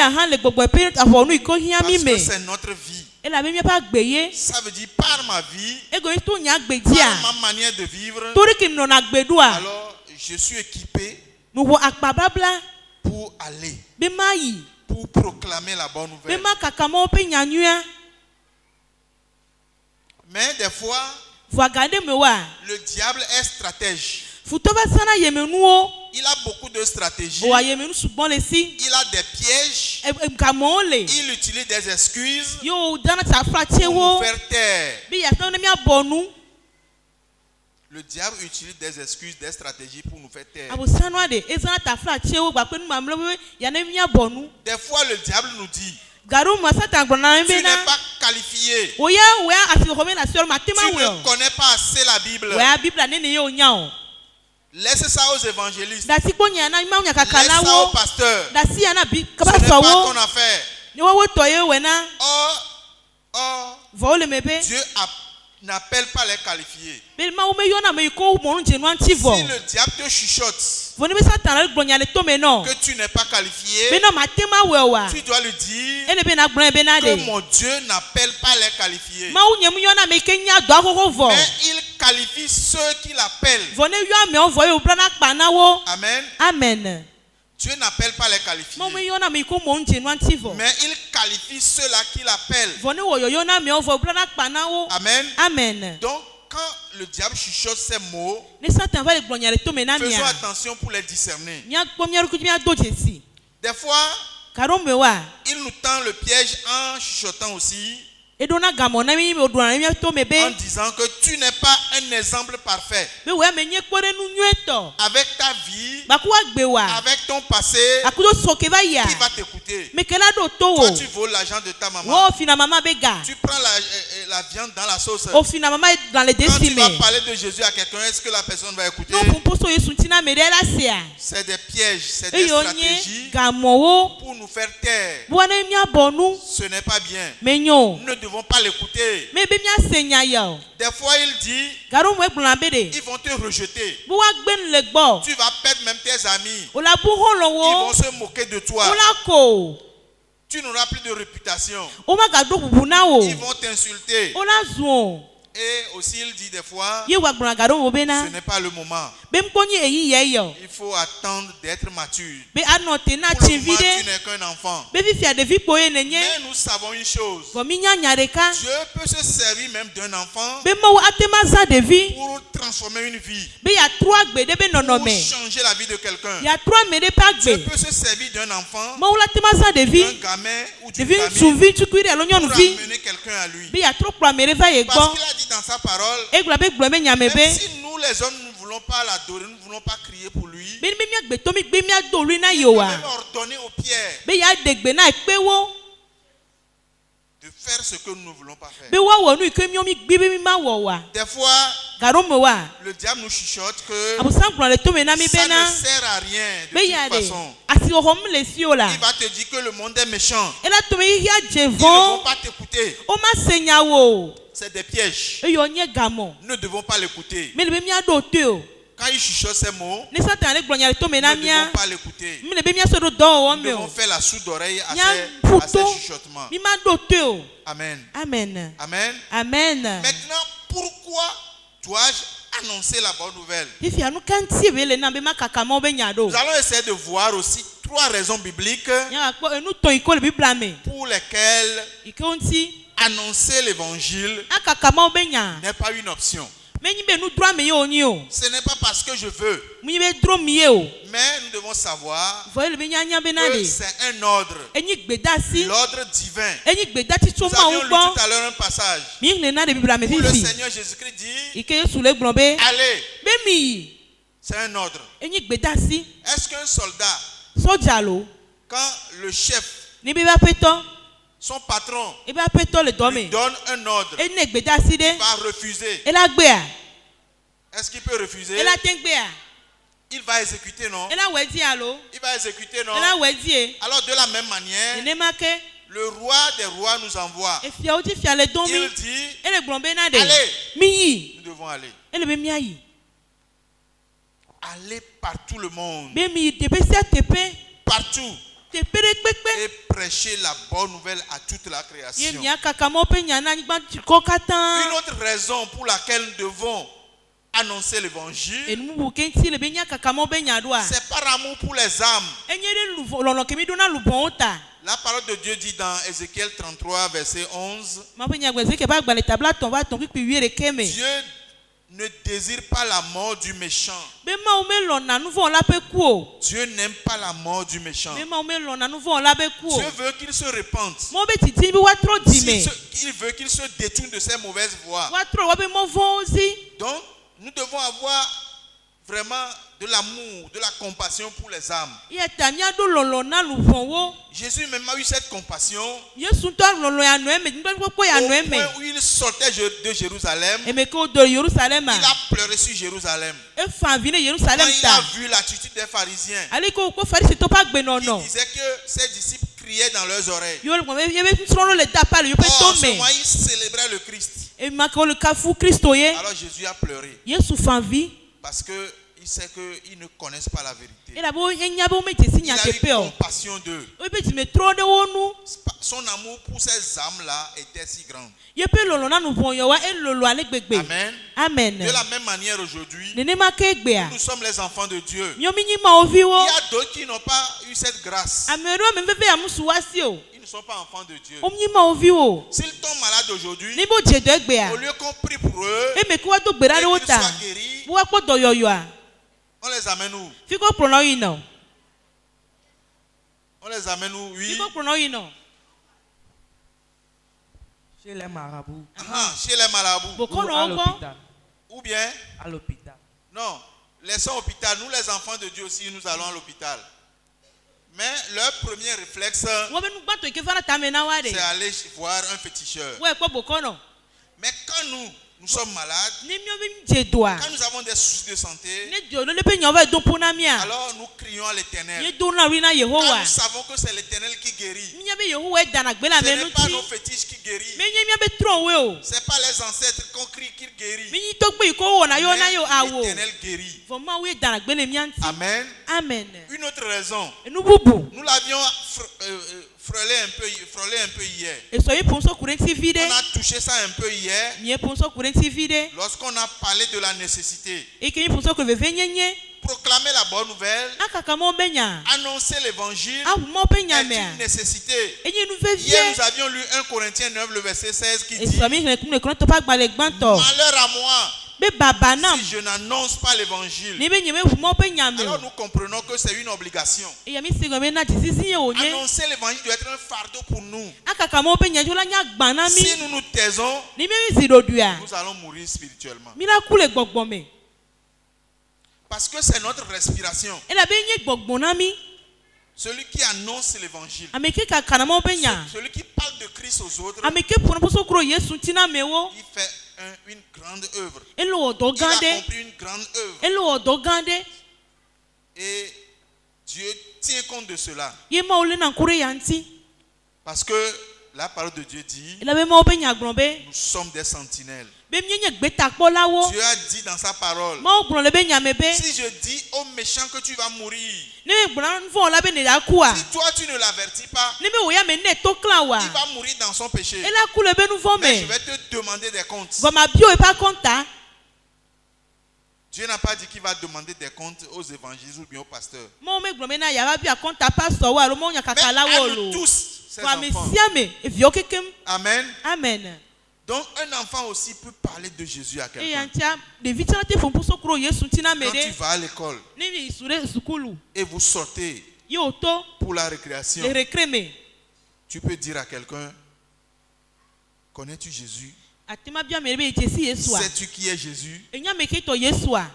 que c'est notre vie. Ça veut dire par ma vie, par ma manière de vivre, alors je suis équipé pour aller, pour proclamer la bonne nouvelle. Mais des fois, le diable est stratège. Il a beaucoup de stratégies. Il a des pièges. Il utilise des excuses pour nous faire taire. Le diable utilise des excuses, des stratégies pour nous faire taire. Des fois, le diable nous dit: tu n'es pas qualifié. Tu ne connais pas assez la Bible. Laisse ça aux évangélistes. Laisse ça aux pasteurs. Ce n'est pas ton affaire. Or, Dieu n'appelle pas les qualifiés. Si le diable te chuchote que tu n'es pas qualifié, tu dois lui dire que mon Dieu n'appelle pas les qualifiés, mais il qualifie ceux qu'il appelle. Amen. Amen. Dieu n'appelle pas les qualifiés, mais il qualifie ceux-là qu'il appelle. Amen. Amen. Donc, quand le diable chuchote ces mots, faisons attention pour les discerner. Des fois, il nous tend le piège en chuchotant aussi, en disant que tu n'es pas un exemple parfait. Avec ta vie, avec ton passé, qui va t'écouter? Toi, tu voles l'argent de ta maman. Tu prends la viande dans la sauce. Quand tu vas parler de Jésus à quelqu'un, est-ce que la personne va écouter? C'est des pièges, c'est des stratégies pour nous faire taire. Ce n'est pas bien. Nous ne devons pas l'écouter. Des fois, il dit, ils vont te rejeter. Tu vas perdre même tes amis. Ils vont se moquer de toi. Tu n'auras plus de réputation. Ils vont t'insulter. Et aussi, il dit des fois, ce n'est pas le moment. Il faut attendre d'être mature. Pour le moment, tu n'es qu'un enfant. Mais nous savons une chose. Dieu peut se servir même d'un enfant pour transformer une vie, pour changer la vie de quelqu'un. Dieu peut se servir d'un enfant, d'un gamin ou d'une gamine pour amener quelqu'un à lui. Parce qu'il a dit dans sa parole, même si nous les hommes nous voulons voulons pas l'adorer, nous ne voulons pas crier pour lui. Be mi gbe to mi gbe mi ado ri na Il yo peut wa. même ordonner aux pierres Be ya degbe na pe wo. de faire ce que nous ne voulons pas faire. Be wa wo nu ke mi o mi gbe be mi ma wo wa. Des fois, Garo mo wa. le diable nous chuchote que Abusan kuro le to me na mi ça be na. ne sert à rien de Be ya toute de. façon. Asi o hom le si o la. Il va te dire que le monde est méchant. E la to me ya Ils ne vont jevon. pas t'écouter. O ma senya wo. C'est des pièges. E yo nye gamo. Nous ne devons pas l'écouter. Me le be mi ado te o. Quand il chuchote ces mots, Ni Satan le glonya le to me nous na ne mia. devons pas l'écouter. Mi le be mi so do do wo Nous me devons o. faire la sourde oreille à Nya ces puto. chuchotements. Mi ma do te o. Amen. Amen. Amen. Amen. Maintenant, pourquoi dois-je annoncer la bonne nouvelle? If ya nu kan ti be le na be ma kaka mo be nya do. Nous allons essayer de voir aussi 3 raisons bibliques Nya ko enu to iko le Bible me. pour lesquelles Ike onti annoncer l'évangile akaka mo be nya. n'est pas une option. Me nyi be nu dro me yo ni o. Ce n'est pas parce que je veux, Mu be dro mi e o. mais nous devons savoir Vo le be nya nya be na que de. c'est un ordre, Enyi gbeda si. l'ordre divin. Enyi gbeda ti to Nous ma avions un lu gbo. tout à l'heure un passage Mi le na de Bible me où le fifi. Seigneur Jésus-Christ dit, Ike Yesu le gbon be. allez, Be mi. c'est un ordre. Enyi gbeda si. Est-ce qu'un soldat, Soja lo. quand le chef, Ni be ba peto. son patron, E ba peto le do lui me. donne un ordre, E ne gbeda si de. il va refuser? E la gbe a. Est-ce qu'il peut refuser? E la ten gbe a. Il va exécuter, non? E la we di alo. Il va exécuter, non? E la we di e. Alors de la même manière, Ne ma ke. le roi des rois nous envoie. E fia o ti fia le don mi. Il dit, E le gbon be na de. allez, Mi yi. nous devons aller. E le be mi ayi. Aller par tout le monde, Be mi de be se tepe. partout, Tepe de pepe. et prêcher la bonne nouvelle à toute la Ye création. mi akaka mo pe nya na gba ko katan. Une autre raison pour laquelle nous devons annoncer l'évangile, Enu bu ke ti le be nya kaka mo be nya do a. c'est par amour pour les âmes. Enye de lu lolo ke mi do na lu bon ta. La parole de Dieu dit dans Ézéchiel 33, verset 11, Ma pe nya gbe ke ba gba le tabla ton ba ton pipi wi re ke me. Dieu ne désire pas la mort du méchant. Be ma o me lo na nu vo la pe ku o. Dieu n'aime pas la mort du méchant. Be ma o me lo na nu vo la be ku o. Dieu veut qu'il se repente. Mo be ti bi wa tro di me. Il veut qu'il se détourne de ses mauvaises voies. Wa tro wa be mo vo zi. Donc, nous devons avoir vraiment de l'amour, de la compassion pour les âmes. Ye ta mi ado lolo na lu von wo. Jésus même a eu cette compassion Yesu to lolo ya no e me ngba ko ya au no e me. point où il sortait de Jérusalem. E me ko do Jerusalem a. Il a pleuré sur Jérusalem. E fa vi ne Quand Jerusalem il ta. a vu l'attitude des pharisiens, Ali ko farisi to pa gbe no il no. disait que ses disciples criaient dans leurs oreilles. Yo le be ye be tro le da pa le yo pe Or, to en ce me. moment, il célébrait le Christ. E ma ko le ka fu Kristo ye. Alors Jésus a pleuré Yesu fa vi. parce que il sait qu'ils ne connaissent pas la vérité. E la bo nya bo me ti si Il nya a te eu pe o. compassion d'eux. O be ti me tro de wo nu. Son amour pour ces âmes-là était si grand. Ye pe lolo na nu von yo wa e lolo ale gbegbe. Amen. Amen. De la même manière aujourd'hui, Ne ne ma ke gbe a. nous sommes les enfants de Dieu. Mi o mi nyi ma o vi wo. Il y a d'autres qui n'ont pas eu cette grâce. Amero me fe ya musu wa si o. Ils ne sont pas enfants de Dieu. O mi nyi ma o vi wo. S'ils tombent malades aujourd'hui, Ni bo je do gbe a. au lieu qu'on prie pour eux, E me ko wa do gbera et de wo qu'ils ta. soient guéris, Bo wa po do yo yo a. on les amène où? Fi ko prono yi no. On les amène où? Fi Oui. ko prono yi no. Chez les marabouts. Chez les marabouts. Bo Ou ko à no go. l'hôpital. Ou bien, À l'hôpital. non, laissons l'hôpital. Nous, les enfants de Dieu aussi, nous allons à l'hôpital. Mais leur premier réflexe, Wo be nu gba to ke fara ta me na wa de. c'est aller voir un féticheur. Wo e ko bo ko no. Mais quand nous sommes malades, Ni mi o be je do a. quand nous avons des soucis de santé, Ne jo le pe nyo ba do po na mi a. alors nous crions à l'Éternel. Ye do na ri na Quand Yehowa. nous savons que c'est l'Éternel qui guérit, Mi nya be Yehowa da na gbe la ce me n'est nu pas ti. nos fétiches qui guérissent. Mi nye mi be tro we o. Ce n'est pas les ancêtres qu'on crie qu'ils guérissent. Mi nyi to gbe ko wo na yo na yo Mais awo. l'Éternel guérit. Vo ma we da na gbe le mi anti. Amen. Amen. Une autre raison, Enu bubu. nous l'avions frôlé un peu hier. E so yi pon so kure ti vi de. On a touché ça un peu hier Mi e pon so kure ti vi de. lorsqu'on a parlé de la nécessité. E ke yi pon so ko ve ve nyenye. Proclamer la bonne nouvelle, Akaka mo be nya. annoncer l'évangile A mo pe nya est me a. une nécessité. E yi nu ve Hier, vie. nous avions lu 1 Corinthiens 9, le verset 16 qui E dit so mi ne kun to pa gba le gban to. malheur à moi Be baba nam. si je n'annonce pas l'évangile. Ni be nye me mo pe nya me. Alors nous comprenons que c'est une obligation. E ya mi si go me na ti sisi ye o nye. Annoncer l'évangile doit être un fardeau pour nous. Akaka mo pe nya jo la nya gban na mi. Si nous nous taisons, Ni me mi si do du a. nous allons mourir spirituellement. Mi la ku le gbogbo me. Parce que c'est notre respiration. ela be nye gbɔgbɔ na mi. Celui qui annonce l'évangile. Ame ke ka kana mo be nya. Celui qui parle de Christ aux autres. Ame ke pɔnɔ pɔsɔ kuro Yesu tina mewo. Il fait une grande œuvre. Ele wɔ dɔ Il a gan de. accompli une grande œuvre. Ele wɔ dɔ gan de. Et Dieu tient compte de cela. Ye ma ole na nkure ya nti. Parce que la parole de Dieu dit, ela be ma be nya gblɔ be. nous sommes des sentinelles. Be mi nye gbetakpɔlawo. Dieu a dit dans sa parole, Ma gblɔ le be nya me be. si je dis au méchant que tu vas mourir, Ne gblɔ fɔ la be ne da kua. si toi tu ne l'avertis pas, Ne be wo ya me ne to kla wa. il va mourir dans son péché. Ela ku le be nu vɔ Mais je me. vais te demander des comptes. Vɔ ma bio e pa kɔnta. Dieu n'a pas dit qu'il va demander des comptes aux évangélistes ou bien aux pasteurs. Mo me gblɔ me na ya ba bia kɔnta pastor wa lo mo nya Mais kaka la à wo nous lo. tous, ces Vɔ me enfants. sia me evio kekem. Amen. Amen. Donc un enfant aussi peut parler de Jésus à E quelqu'un. ya ntia ɖevi tsɛ te fɔ puso kuro Yesu tina me Quand tu de. vas à l'école Ne mi su ɖe sukulu. et vous sortez Ye o to pour la récréation, le récré me. tu peux dire à quelqu'un, connais-tu Jésus? Atema bia me be Jesi Yesu a. Sais-tu qui est Jésus? Enya me ke tɔ Yesu a.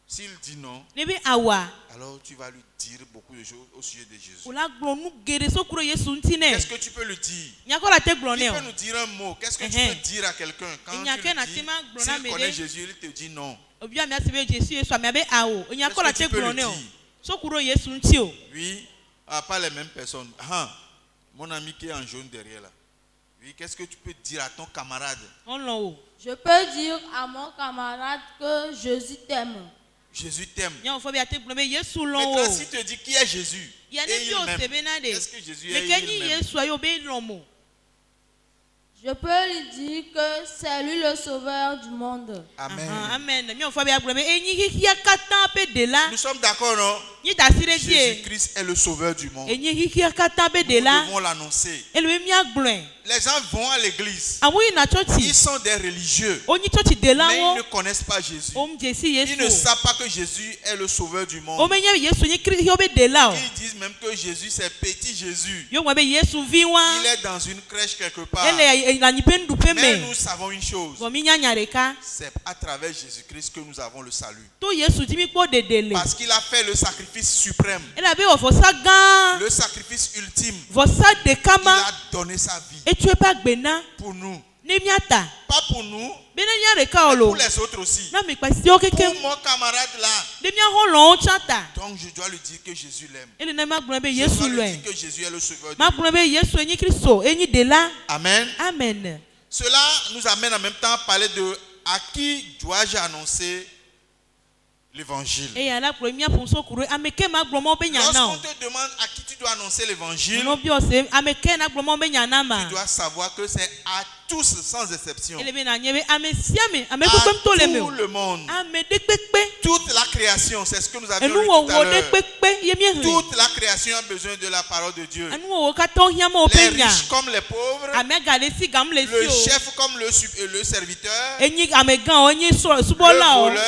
S'il dit non, Ne be awa. alors tu vas lui dire beaucoup de choses au sujet de Jésus. O la gblɔ nu geɖe so kuro Yesu ŋuti nɛ. Qu'est-ce que tu peux lui dire? Nyakɔ la te gblɔ Il nɛ peut o. nous dire un mot. Qu'est-ce que tu Mhm. peux dire à quelqu'un quand Enya tu ke na lui te dis, ma gblɔ na s'il me connaît de. Jésus, il te dit non. Obia mi asi be Jesu Yesu a mi abe awo. Nyakɔ la Qu'est-ce te que tu peux gblɔ lui nɛ o. dire? So kuro Yesu ŋuti o. Oui, pas les mêmes personnes. Ah, mon ami qui est en jaune derrière là. Oui, qu'est-ce que tu peux dire à ton camarade? Ɔlɔ o. Je peux dire à mon camarade que Jésus t'aime. Jésus t'aime. Nyɔnu fɔ be ate gblɔ be Yesu lɔ Maintenant, o. s'il te dit qui est Jésus, Ya et ne bi o il m'aime, sebe na de. qu'est-ce que Jésus Me est ke nyi il m'aime? Yesu ayo be lɔ mo. Je peux lui dire que c'est lui le sauveur du monde. Amen. Amen. Nyɔnu fɔ be agblɔ be enyi xixia katã pe de la. Nous sommes d'accord, non? Nyi da si ɖe dzi ye. Jésus-Christ est le sauveur du monde. Enyi xixia katã pe de Nous la. devons l'annoncer. Ele be mia gblɔe. Les gens vont à l'église. Amewo yina Ils tsɔtsi. sont des religieux. Wonyi tsɔtsi Mais ils delawo. ne connaissent pas Jésus. Om Jesi Ils ne Yesu. savent pas que Jésus est le sauveur du monde. Womenye Yesu nyi kiri yɔ be dela o. Ils disent même que Jésus, c'est petit Jésus. Yɔ ŋlɔ be Yesu vi wa. Il est dans une crèche quelque part. Ele lãnyiƒe nuɖuƒe Mais me. nous savons une chose. Vɔ mi nya nya ɖeka. C'est à travers Jésus-Christ que nous avons le salut. To Yesu dzi mi kpɔ ɖeɖe le. Parce qu'il a fait le sacrifice suprême. Elabe wɔ vɔsa gã. Le sacrifice ultime. Vɔsa ɖeka Il ma. a donné sa vie Etu eƒe agbe na. pour nous. Ne miata. Pas pour nous, Be ne mia ɖeka o mais lo. pour les autres aussi. Na mi kpasiwo Pour kekem. mon camarade là. Ne mia xɔlɔwo tsã ta. Donc je dois lui dire que Jésus l'aime. Ele ne ma gblɔ be Je Yesu dois lui lɔe. dire que Jésus est le sauveur du Ma monde. gblɔ be Yesu enyi Kristo enyi ɖela. Amen. Amen. Cela nous amène en même temps à parler de à qui dois-je annoncer l'évangile. Eya la kplɔ mia ƒo so kuro ame ke ma gblɔ mɔ be nya na o. Lorsqu'on te demande à qui tu dois annoncer l'évangile, Nɔ bi o se ame ke na gblɔ mɔ be nya na ma. tu dois savoir que c'est à tous sans exception. Ele be na nye be ame sia ame ame À kpekpe to le me tout o. le monde. Ame ɖe kpekpe. Toute la création, c'est ce que nous avions lu tout à Enuwɔwɔ ɖe l'heure. kpekpe ye mie hlẽ. Toute la création a besoin de la parole de Dieu. Enuwɔwɔ katã hiã me Les woƒe nya. riches comme les pauvres, Amea ga ɖe si gam le le si o. chef comme le serviteur, Enyi amegãwo, enyi le subɔla o. voleur,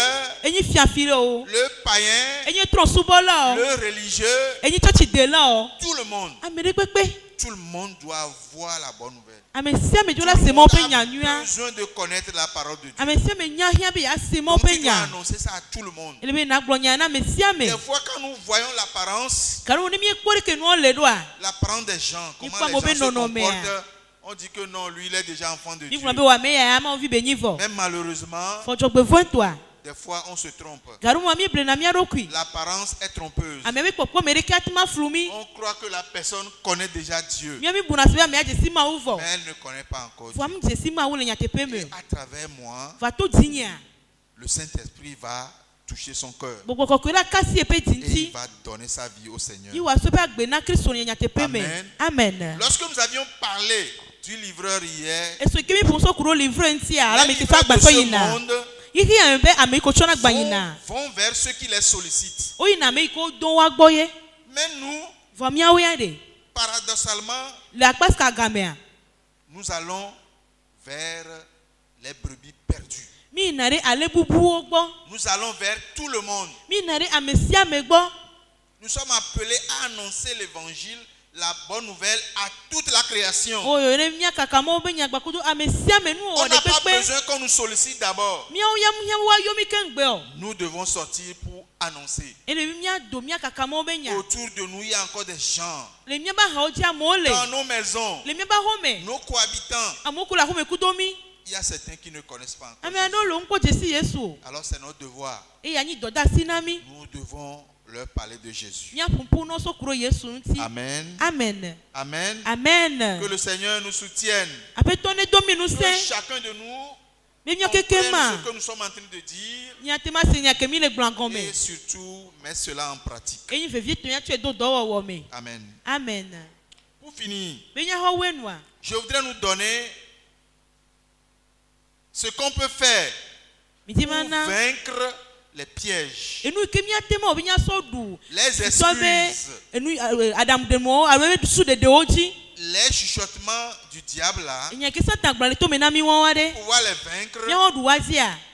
Enyi fiafi o. le païen, Enyi trɔ̃subɔla o. le religieux, Enyi tsɔtsidela o. tout le monde. Ame ɖe kpekpe. Tout le monde doit voir la bonne nouvelle. Ame sia ame dzo la Tout le se mɔ monde ƒe a nya nyuia. besoin de connaître la parole de Dieu. Ame sia ame nya hiã be yease mɔ Donc ƒe tu dois nya. annoncer ça à tout le monde. Ele be na gblɔ nya na ame sia ame. Des fois quand nous voyons l'apparence, Galo ne miekpɔ ɖeke nuwo le ɖoa. l'apparence des gens, comment Ikpɔ les mo be gens se nɔnɔmea. comportent, on dit que non, lui il est déjà enfant de Dieu. Igblɔ be wòa me ya ama vi be nyi vɔ. Mais malheureusement, Fɔdzɔgbevɔe tɔa. des fois on se trompe. Galo mo mi ble na mia ɖokui. L'apparence est trompeuse. Ame be kpɔkpɔ me ɖeke ati ma flu mi. On croit que la personne connaît déjà Dieu, Mia mi buna se be amea dze si mawu vɔ. mais elle ne connaît pas encore Dieu. Vɔa mi dze si mawu le nyateƒe me. Et à travers moi, Va to dzinyea. le Saint-Esprit va toucher son cœur Gbɔgbɔ kɔkɔe la kasi eƒe dzi et il ŋuti. va donner sa vie au Seigneur. Yi wòaso eƒe agbe na Kristo le nyateƒe me. Amen. Amen. Lorsque nous avions parlé du livreur hier, Eso ke mi ƒo so kuro livre ŋutia. Ala les me ke fa livreurs de agbasɔ ce yina. monde Yihi ame be ame yi ko tsɔna gba yina. vont vers ceux qui les sollicitent. O yina ame yi ko do wa gbɔ ye. Mais nous, Vɔ miawo ya ɖe. paradoxalement, Le akpasika gamea. nous allons vers les brebis perdues. Mi yina ɖe ale bubuwo gbɔ. Nous allons vers tout le monde. Mi yina ɖe ame sia ame gbɔ. Nous sommes appelés à annoncer l'évangile, la bonne nouvelle à toute la création. Oyo ne mia kaka mɔ be nyagbakudo ame sia ame nu On wɔ n'a ɖe pas kpekpe. besoin qu'on nous sollicite d'abord. Miawo ya wa yomi ke ŋgbe o. Nous devons sortir pour annoncer. Autour de nous, il y a encore des gens. Dans nos maisons, nos cohabitants, il y a certains qui ne connaissent pas encore. Alors c'est notre devoir. Nous devons leur parler de Jésus. Amen. Amen. Amen. Amen. Que le Seigneur nous soutienne. Que chacun de nous comprenne ce que nous sommes en train de dire. Et surtout, mettre cela en pratique. Amen. Amen. Pour finir, je voudrais nous donner ce qu'on peut faire pour vaincre les pièges, les excuses, les chuchotements du diable là. Pour pouvoir les vaincre,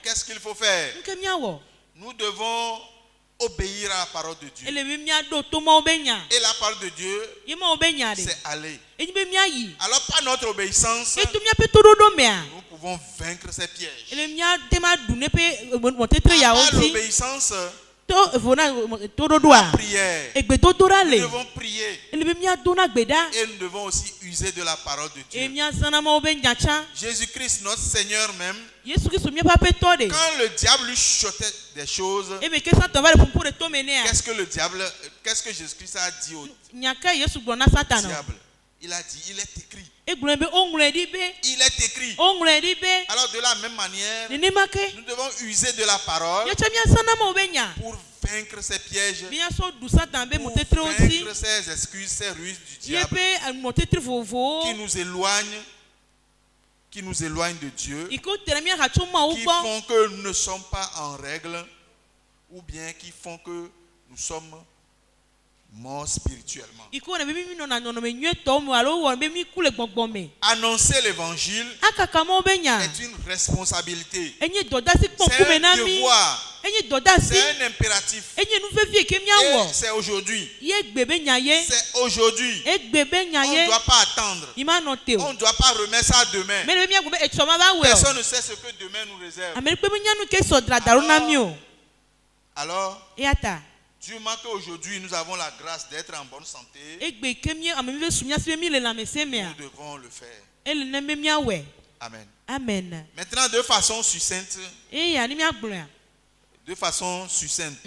qu'est-ce qu'il faut faire? Nous devons obéir à la parole de Dieu. Et la parole de Dieu, c'est aller. Alors par notre obéissance, nous pouvons vaincre ces pièges. Par l'obéissance, la prière, nous devons prier. Et nous devons aussi user de la parole de Dieu. Jésus-Christ, notre Seigneur même, quand le diable lui chuchotait des choses, qu'est-ce que Jésus-Christ a dit au diable? Il a dit, il est écrit. Il est écrit. Alors de la même manière, nous devons user de la parole pour vaincre ces pièges, pour vaincre ces excuses, ces ruses du diable qui nous éloignent de Dieu, qui font que nous ne sommes pas en règle, ou bien qui font que nous sommes morts spirituellement. Annoncer l'évangile est une responsabilité. C'est un devoir. C'est un impératif. Et c'est aujourd'hui. C'est aujourd'hui. On ne doit pas attendre. On ne doit pas remettre ça demain. Personne ne sait ce que demain nous réserve. Alors, Dieu marque qu'aujourd'hui nous avons la grâce d'être en bonne santé. Nous devons le faire. Amen. Amen. Maintenant, de façon succincte,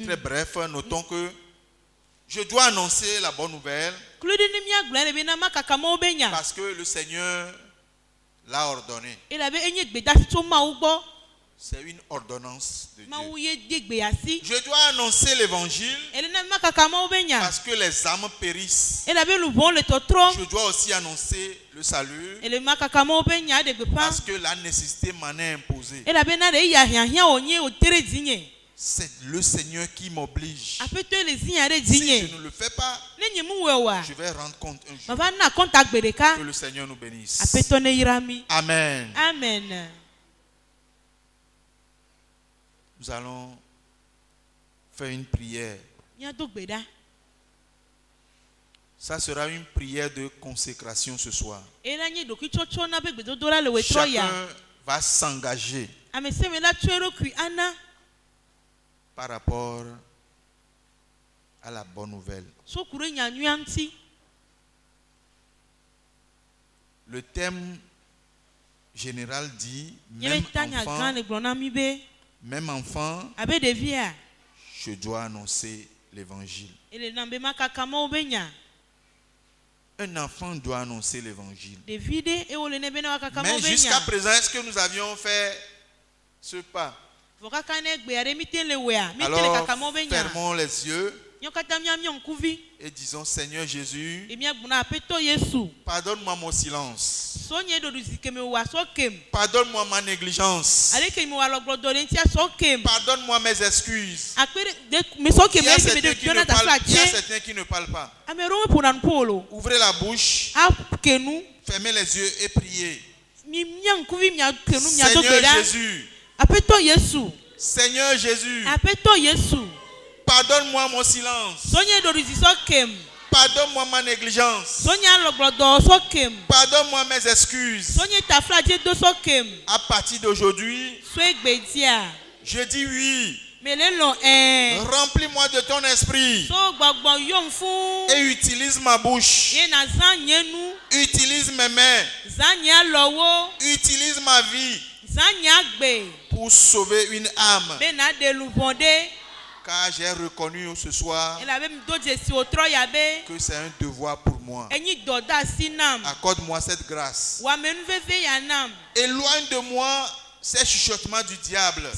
très bref, notons que je dois annoncer la bonne nouvelle parce que le Seigneur l'a ordonné. C'est une ordonnance de Dieu. Je dois annoncer l'évangile parce que les âmes périssent. Je dois aussi annoncer le salut parce que la nécessité m'en est imposée. C'est le Seigneur qui m'oblige. Si je ne le fais pas, je vais rendre compte un jour. Que le Seigneur nous bénisse. Amen. Amen. Nous allons faire une prière. Ça sera une prière de consécration ce soir. Chacun va s'engager par rapport à la bonne nouvelle. Le thème général dit même enfant, je dois annoncer l'évangile. Un enfant doit annoncer l'évangile. Mais jusqu'à présent, est-ce que nous avions fait ce pas? Alors, fermons les yeux et disons, Seigneur Jésus, pardonne-moi mon silence. Pardonne-moi ma négligence. Pardonne-moi mes excuses. Il y a certains qui ne parlent pas. Ouvrez la bouche, fermez les yeux et priez. Seigneur Jésus, pardonne-moi mon silence. Pardonne-moi ma négligence. Pardonne-moi mes excuses. À partir d'aujourd'hui, je dis oui. Remplis-moi de ton esprit. Et utilise ma bouche. Utilise mes mains. Utilise ma vie pour sauver une âme. Car j'ai reconnu ce soir que c'est un devoir pour moi. Accorde-moi cette grâce. Éloigne de moi ces chuchotements du diable.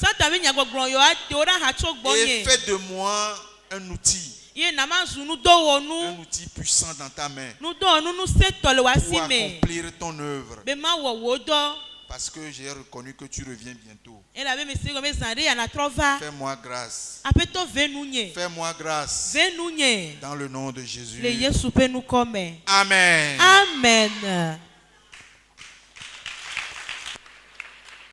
Et fais de moi un outil. Un outil puissant dans ta main pour accomplir ton œuvre. Parce que j'ai reconnu que tu reviens bientôt. Fais-moi grâce. Fais-moi grâce. Dans le nom de Jésus. Amen. Amen.